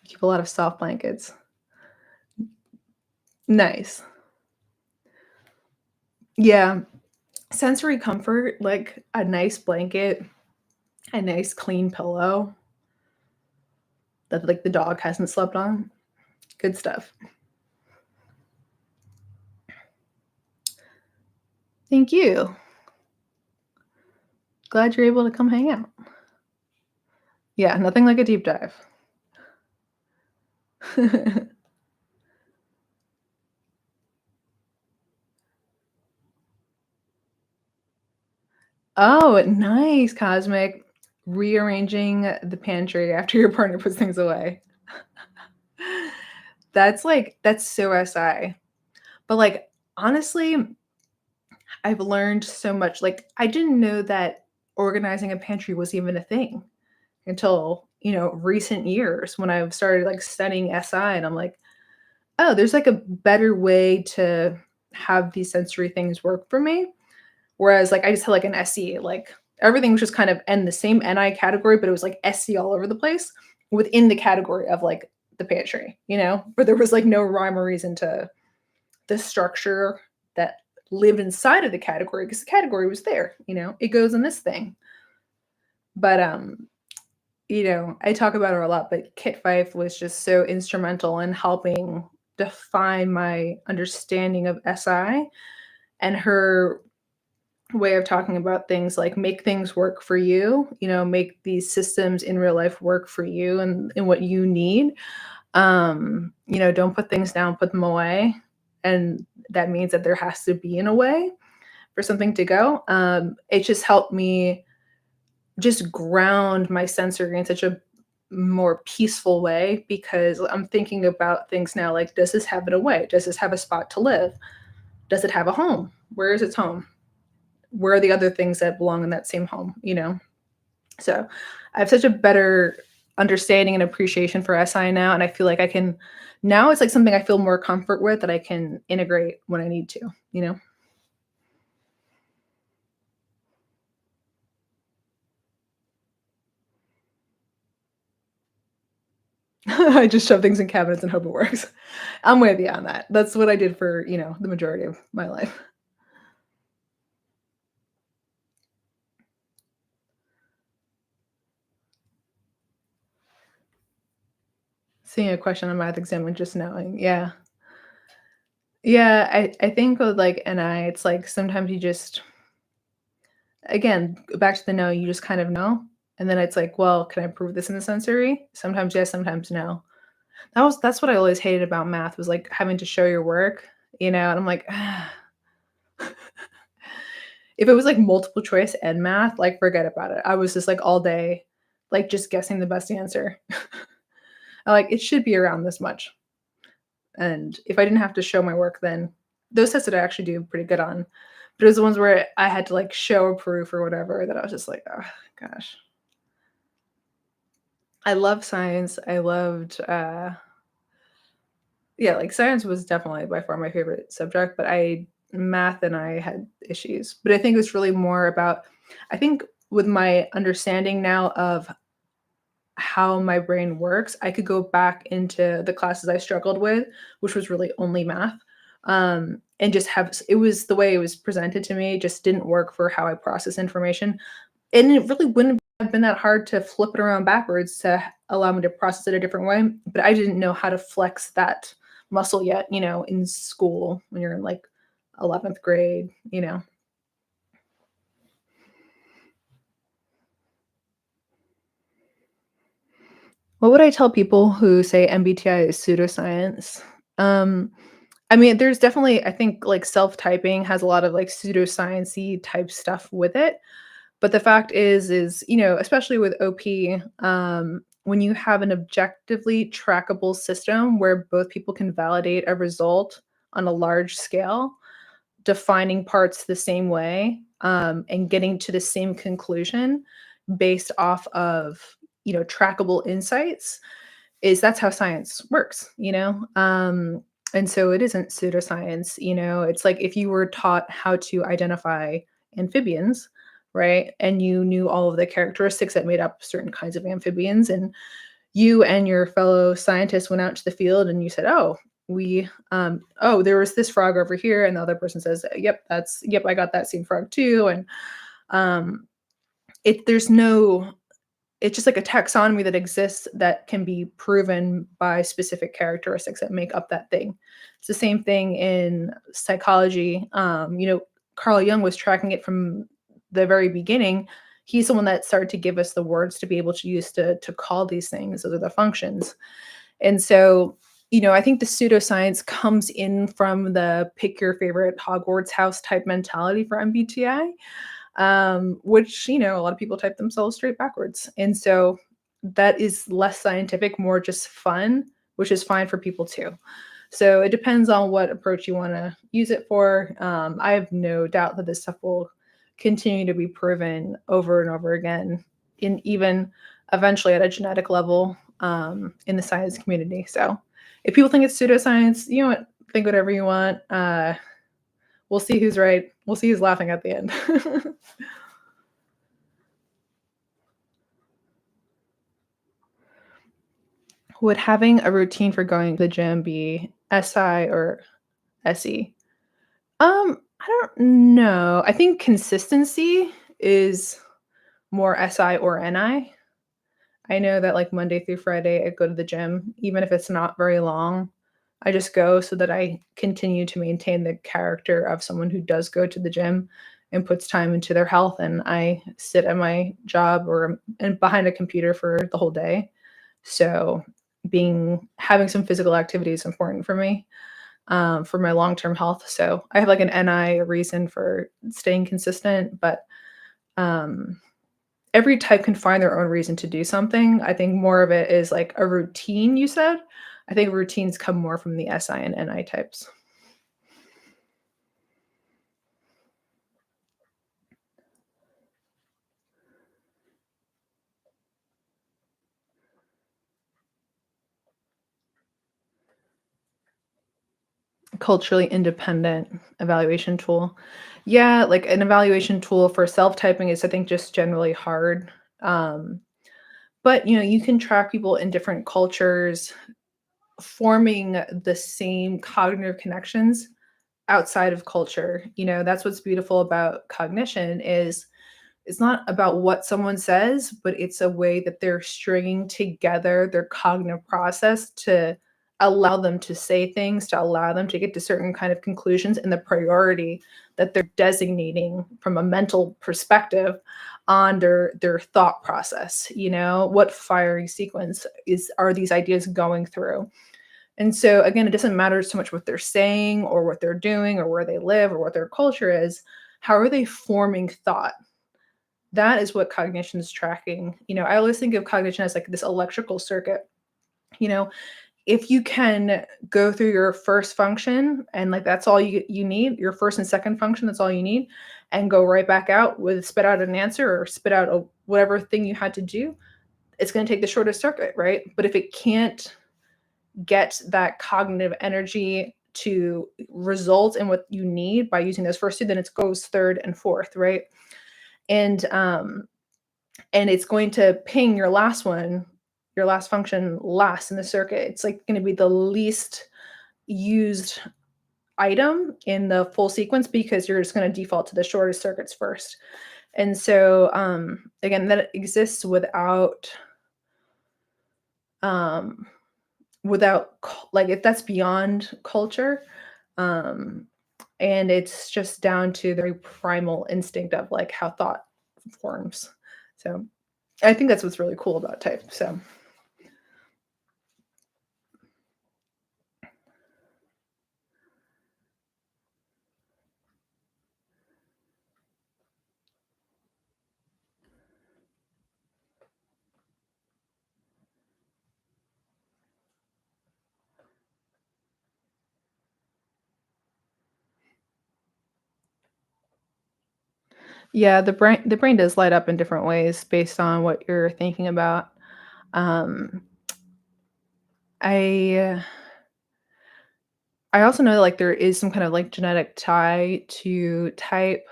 Keep a lot of soft blankets. Nice. Yeah. Sensory comfort, like a nice blanket, a nice clean pillow that like the dog hasn't slept on. Good stuff. Thank you. Glad you're able to come hang out. Yeah, nothing like a deep dive. Oh, nice, Cosmic. Rearranging the pantry after your partner puts things away. That's so SI. But, like, honestly, I've learned so much. Like, I didn't know that organizing a pantry was even a thing until, recent years when I've started, like, studying SI, and I'm like, "Oh, there's, like, a better way to have these sensory things work for me." Whereas, like, I just had, like, an SE, like, everything was just kind of in the same NI category, but it was, like, SC all over the place within the category of, like, the pantry, But there was, like, no rhyme or reason to the structure that lived inside of the category because the category was there, It goes in this thing. But, I talk about her a lot, but Kit Fife was just so instrumental in helping define my understanding of SI, and her way of talking about things like make things work for you, make these systems in real life work for you and what you need. Don't put things down, put them away. And that means that there has to be in a way for something to go. It just helped me just ground my sensory in such a more peaceful way because I'm thinking about things now like, does this have it away? Does this have a spot to live? Does it have a home? Where is its home? Where are the other things that belong in that same home? So I have such a better understanding and appreciation for SI now, and I feel like I can now it's like something I feel more comfort with that I can integrate when I need to? I just shove things in cabinets and hope it works. I'm way beyond that. That's what I did for, the majority of my life. Seeing a question on math exam and just knowing. Yeah. Yeah, I think with, like, NI, it's like sometimes you just again, back to the no, you just kind of know, and then it's like, "Well, can I prove this in the sensory?" Sometimes yes, sometimes no. That's what I always hated about math was, like, having to show your work, and I'm like, if it was, like, multiple choice and math, like, forget about it. I was just, like, all day, like, just guessing the best answer. I'm like, "It should be around this much." And if I didn't have to show my work, then those tests that I actually do pretty good on. But it was the ones where I had to, like, show a proof or whatever that I was just like, "Oh, gosh." I love science. I loved, yeah, like, science was definitely by far my favorite subject, but I math and I had issues. But I think it's really more about I think with my understanding now of how my brain works, I could go back into the classes I struggled with, which was really only math, and just have it was the way it was presented to me just didn't work for how I process information, and it really wouldn't have been that hard to flip it around backwards to allow me to process it a different way, but I didn't know how to flex that muscle yet, in school when you're in, like, 11th grade. What would I tell people who say MBTI is pseudoscience? Um, I mean, there's definitely I think, like, self-typing has a lot of, like, pseudoscience-y type stuff with it, but the fact is, especially with OP, when you have an objectively trackable system where both people can validate a result on a large scale, defining parts the same way, and getting to the same conclusion based off of, trackable insights, is that's how science works? And so it isn't pseudoscience. It's like if you were taught how to identify amphibians, right? And you knew all of the characteristics that made up certain kinds of amphibians, and you and your fellow scientists went out to the field and you said, there was this frog over here, and the other person says, yep, I got that same frog too. And um, there's no it's just like a taxonomy that exists that can be proven by specific characteristics that make up that thing. It's the same thing in psychology. Carl Jung was tracking it from the very beginning. He's the one that started to give us the words to be able to use to call these things. Those are the functions. And so, I think the pseudoscience comes in from the pick your favorite Hogwarts house type mentality for MBTI, which, a lot of people type themselves straight backwards. And so that is less scientific, more just fun which is fine for people too. So it depends on what approach you want to use it for. I have no doubt that this stuff will continue to be proven over and over again, in even eventually at a genetic level, in the science community. So if people think it's pseudoscience, you know what? Think whatever you want. We'll see who's right. We'll see who's laughing at the end. Would having a routine for going to the gym be SI or SE? I don't know. I think consistency is more SI or NI. I know that like Monday through Friday, I go to the gym, even if it's not very long. I just go so that I continue to maintain the character of someone who does go to the gym and puts time into their health. And I sit at my job or and behind a computer for the whole day. So being having some physical activity is important for my long term health. So I have like an NI reason for staying consistent, but um, every type can find their own reason to do something. I think more of it is like a routine, you said. I think routines come more from the SI and NI types. Culturally independent evaluation tool. Yeah, like an evaluation tool for self typing is, I think, just generally hard. Um, but you can track people in different cultures forming the same cognitive connections outside of culture. That's what's beautiful about cognition is it's not about what someone says, but it's a way that they're stringing together their cognitive process to allow them to say things, to allow them to get to certain kind of conclusions, and the priority that they're designating from a mental perspective on their thought process. What firing sequence are these ideas going through? And so again, it doesn't matter so much what they're saying or what they're doing or where they live or what their culture is. How are they forming thought? That is what cognition is tracking. I always think of cognition as like this electrical circuit. You know, if you can go through your first function and like that's all you need, your first and second function, that's all you need, and go right back out with spit out an answer or spit out whatever thing you had to do, it's going to take the shortest circuit, right? But if it can't get that cognitive energy to result in what you need by using those first two, then it goes third and fourth, right? And it's going to ping your last one, your last function last in the circuit. It's like going to be the least used item in the full sequence because you're just going to default to the shortest circuits first. And so again, that exists um like if that's beyond culture. um and it's just down to the very primal instinct of like how thought forms. So I think that's what's really cool about type. So yeah, the brain does light up in different ways based on what you're thinking about. um i I also know that, like, there is some kind of, like, genetic tie to type.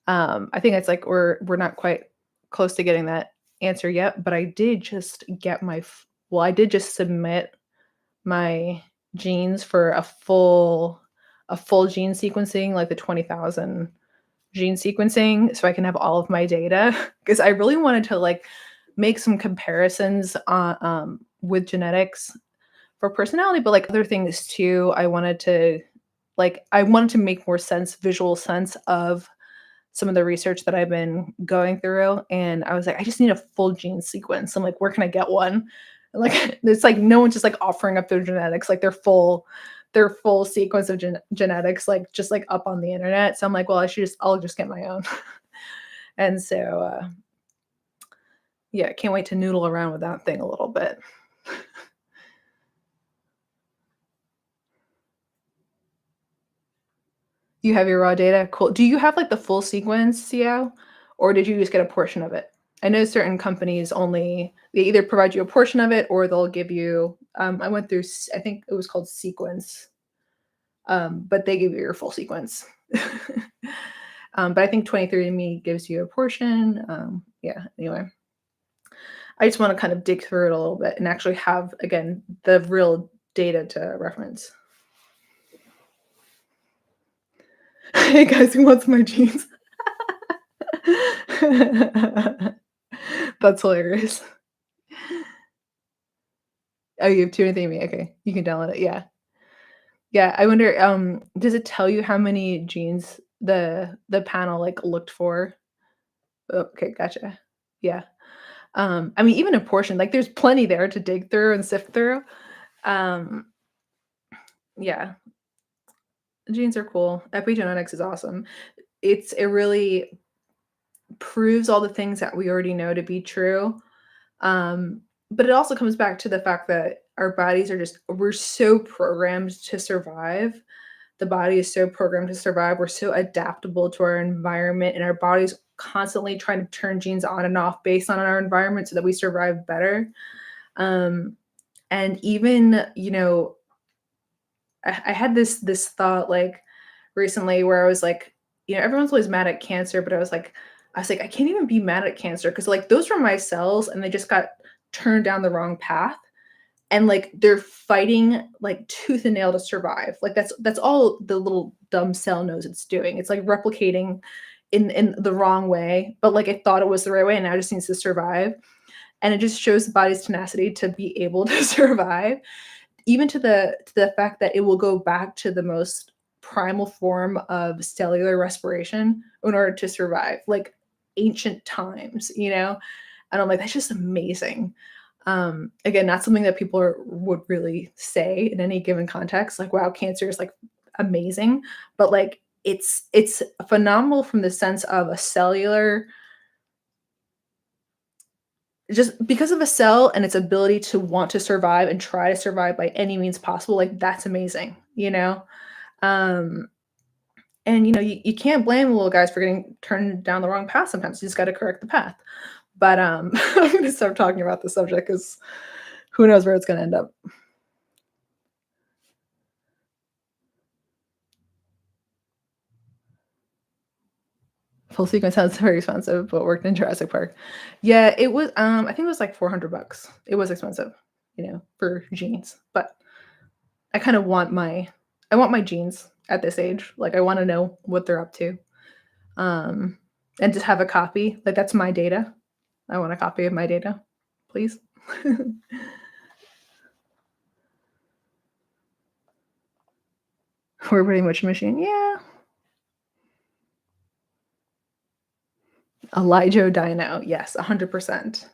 I think it's like we're not quite close to getting that answer yet, but I did just get I did just submit my genes for a full gene sequencing, like the 20,000 gene sequencing, so I can have all of my data because I really wanted to like make some comparisons with genetics for personality, but like other things too. I wanted to make more sense, visual sense of some of the research that I've been going through. And I was like, I just need a full gene sequence. I'm like, where can I get one? Like, it's like no one's just like offering up their genetics, like their full sequence of genetics, like just like up on the internet. So I'm like, well, I'll just get my own. And so, yeah, can't wait to noodle around with that thing a little bit. You have your raw data? Cool. Do you have, like, the full sequence, CO, or did you just get a portion of it? I know certain companies only they either provide you a portion of it or they'll give you, I went through I think it was called Sequence, but they give you your full sequence. But I think 23andMe gives you a portion, yeah, anyway. I just wanna kind of dig through it a little bit and actually have, again, the real data to reference. Hey guys, who wants my jeans? That's hilarious. Oh, you have 2 and me, okay, you can download it, yeah. Yeah, I wonder, does it tell you how many genes the panel, like, looked for? Oh, okay, gotcha. Yeah. I mean, even a portion, like, there's plenty there to dig through and sift through. Um, yeah, genes are cool. Epigenetics is awesome. It really proves all the things that we already know to be true. But it also comes back to the fact that our bodies are just we're so programmed to survive. The body is so programmed to survive. We're so adaptable to our environment, and our body's constantly trying to turn genes on and off based on our environment so that we survive better. Um, and even, I had this thought like recently where I was like, everyone's always mad at cancer, but I was like, I can't even be mad at cancer because like those were my cells and they just got turned down the wrong path. And like they're fighting like tooth and nail to survive. Like that's all the little dumb cell knows it's doing. It's like replicating in the wrong way, but like it thought it was the right way and now it just needs to survive. And it just shows the body's tenacity to be able to survive, even to the fact that it will go back to the most primal form of cellular respiration in order to survive, like ancient times. And I'm like, that's just amazing. Again, not something that people would really say in any given context. Like, wow, cancer is like amazing, but like it's phenomenal from the sense of a cellular just because of a cell and its ability to want to survive and try to survive by any means possible, like that's amazing. Um, and you can't blame the little guys for getting turned down the wrong path sometimes. You just gotta correct the path. But I'm gonna stop talking about the subject because who knows where it's gonna end up. Full sequence sounds very expensive, but worked in Jurassic Park. Yeah, it was, I think it was like $400. It was expensive, for jeans, but I kind of want my jeans at this age. Like I want to know what they're up to. Um, and just have a copy. Like that's my data. I want a copy of my data, please. We're pretty much a machine. Yeah. A LiJo dino. Yes, 100%.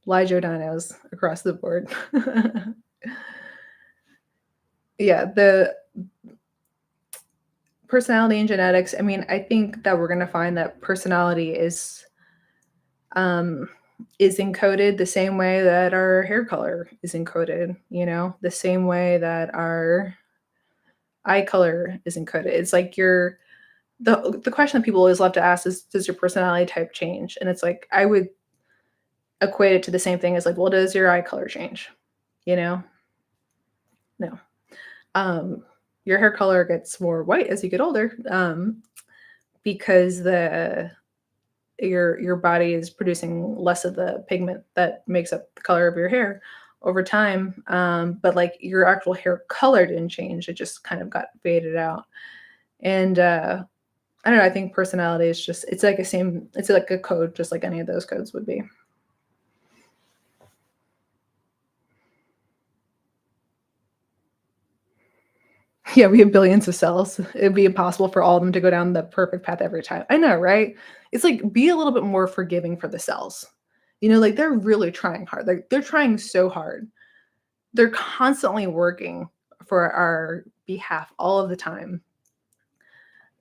LiJo dinos across the board. Yeah, the personality and genetics. I mean, I think that we're gonna find that personality um is encoded the same way that our hair color is encoded, the same way that our eye color is encoded. It's like the question that people always love to ask is, does your personality type change? And it's like I would equate it to the same thing as like, well, does your eye color change? You know? No. Um, your hair color gets more white as you get older, because your body is producing less of the pigment that makes up the color of your hair over time. But like your actual hair color didn't change; it just kind of got faded out. And I don't know. I think personality is just it's like a code, just like any of those codes would be. Yeah, we have billions of cells. It'd be impossible for all of them to go down the perfect path every time. I know, right? It's like be a little bit more forgiving for the cells. Like they're really trying hard. Like they're trying so hard. They're constantly working for our behalf all of the time.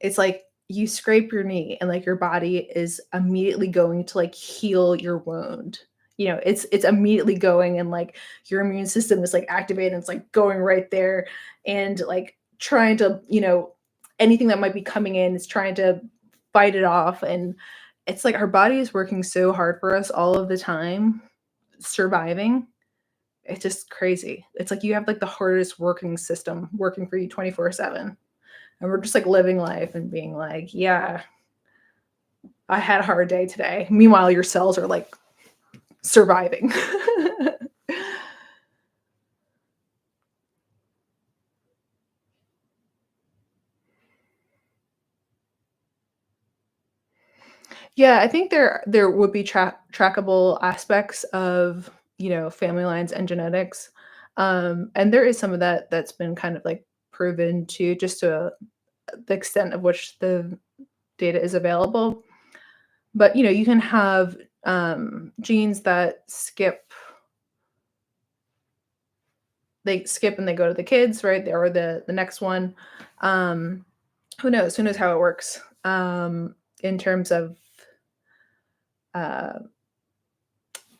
It's like you scrape your knee and like your body is immediately going to like heal your wound. It's immediately going and like your immune system is like activated and it's like going right there and like trying to, anything that might be coming in is trying to fight it off, and it's like our body is working so hard for us all of the time, surviving. It's just crazy. It's like you have like the hardest working system working for you 24/7. And we're just like living life and being like, yeah, I had a hard day today. Meanwhile, your cells are like surviving. Yeah, I think there would be trackable aspects of, family lines and genetics. And there is some of that that's been kind of like proven to just to the extent of which the data is available. But you can have genes that skip and they go to the kids, right? Or the next one. Um, who knows? Who knows how it works in terms of uh,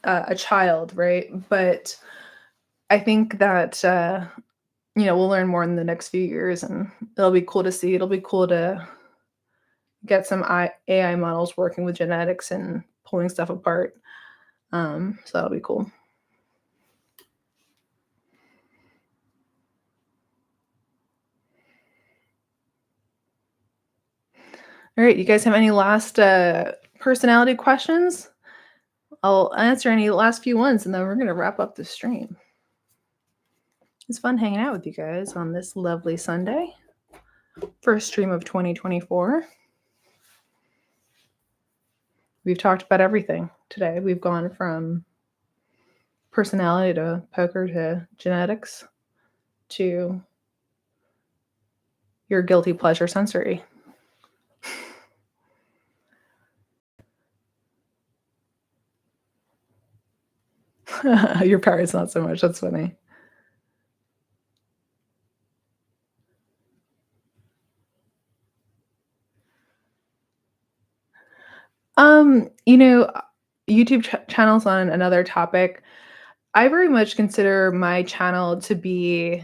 a child, right? But I think that we'll learn more in the next few years, and it'll be cool to see. It'll be cool to get some AI models working with genetics and pulling stuff apart. So that'll be cool. All right, you guys have any last personality questions? I'll answer any last few ones, and then we're gonna wrap up the stream. It's fun hanging out with you guys on this lovely Sunday. First stream of 2024. We've talked about everything today. We've gone from personality to poker to genetics to your guilty pleasure sensory. Your parents not so much. That's funny. You know, YouTube channels on another topic. I very much consider my channel to be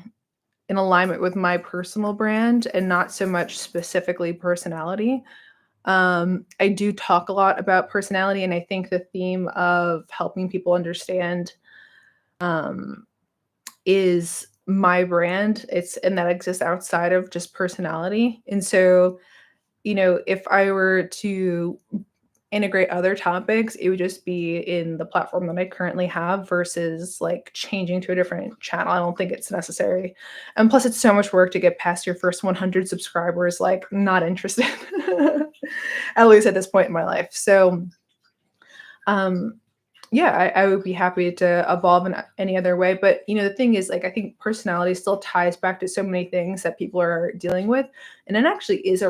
in alignment with my personal brand and not so much specifically personality. I do talk a lot about personality, and I think the theme of helping people understand um, is my brand. And that exists outside of just personality. And so, if I were to integrate other topics, it would just be in the platform that I currently have versus like changing to a different channel. I don't think it's necessary. And plus, it's so much work to get past your first 100 subscribers. Like, not interested, at least at this point in my life. So, um, yeah, I would be happy to evolve in any other way. But the thing is, like, I think personality still ties back to so many things that people are dealing with, and it actually is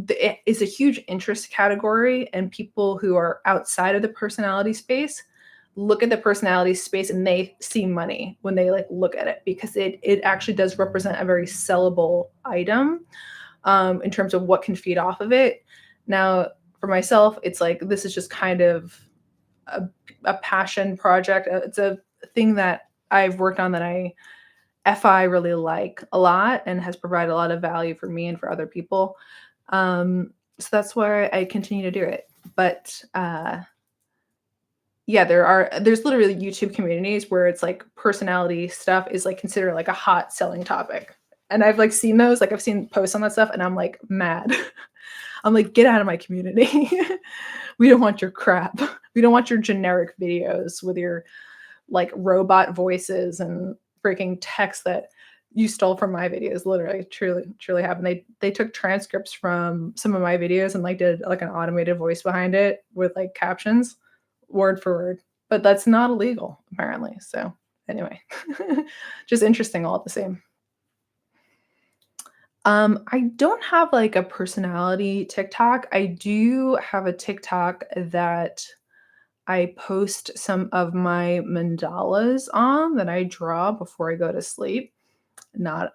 it is a huge interest category. And people who are outside of the personality space look at the personality space and they see money when they like look at it, because it actually does represent a very sellable item in terms of what can feed off of it. Now, for myself, it's like this is just kind of a, a passion project. It's a thing that I've worked on that I really like a lot and has provided a lot of value for me and for other people. So that's why I continue to do it. But yeah, there's literally YouTube communities where it's like personality stuff is like considered like a hot selling topic. And I've like seen those, like I've seen posts on that stuff and I'm like mad. I'm like, get out of my community. We don't want your crap. We don't want your generic videos with your like robot voices and freaking text that you stole from my videos. Literally, truly happened. They took transcripts from some of my videos and like did like an automated voice behind it with like captions, word for word. But that's not illegal, apparently. So anyway, just interesting all the same. I don't have like a personality TikTok. I do have a TikTok that I post some of my mandalas on that I draw before I go to sleep.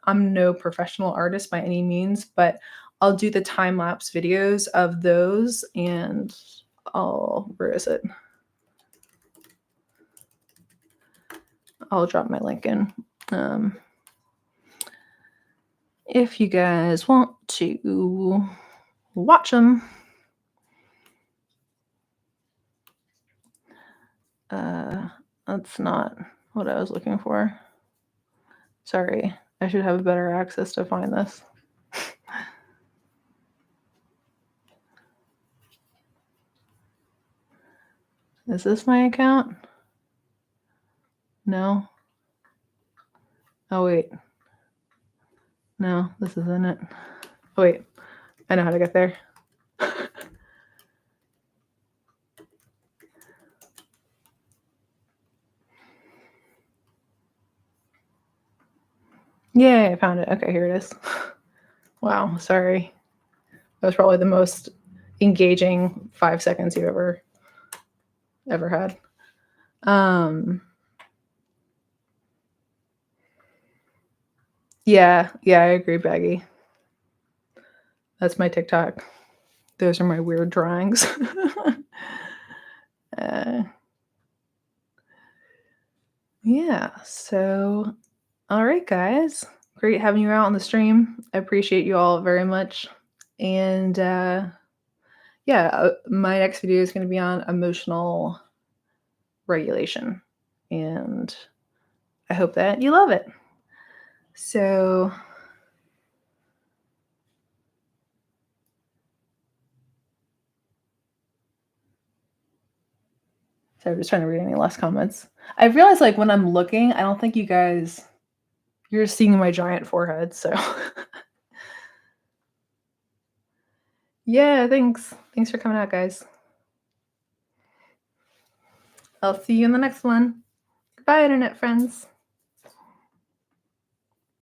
I'm no professional artist by any means, but I'll do the time lapse videos of those and where is it? I'll drop my link in. if you guys want to watch them. That's not what I was looking for. Sorry, I should have better access to find this. Is this my account? No. Oh, wait. No, this isn't it. Oh, wait. I know how to get there. Yay, I found it. Okay, here it is. Wow, sorry. That was probably the most engaging 5 seconds you ever had. Yeah, I agree, Baggy. That's my TikTok. Those are my weird drawings. Yeah, so all right, guys. Great having you out on the stream. I appreciate you all very much. And yeah, my next video is going to be on emotional regulation. And I hope that you love it. So I'm just trying to read any last comments. I realized like when I'm looking, I don't think you're seeing my giant forehead. So yeah, thanks. Thanks for coming out, guys. I'll see you in the next one. Goodbye, internet friends.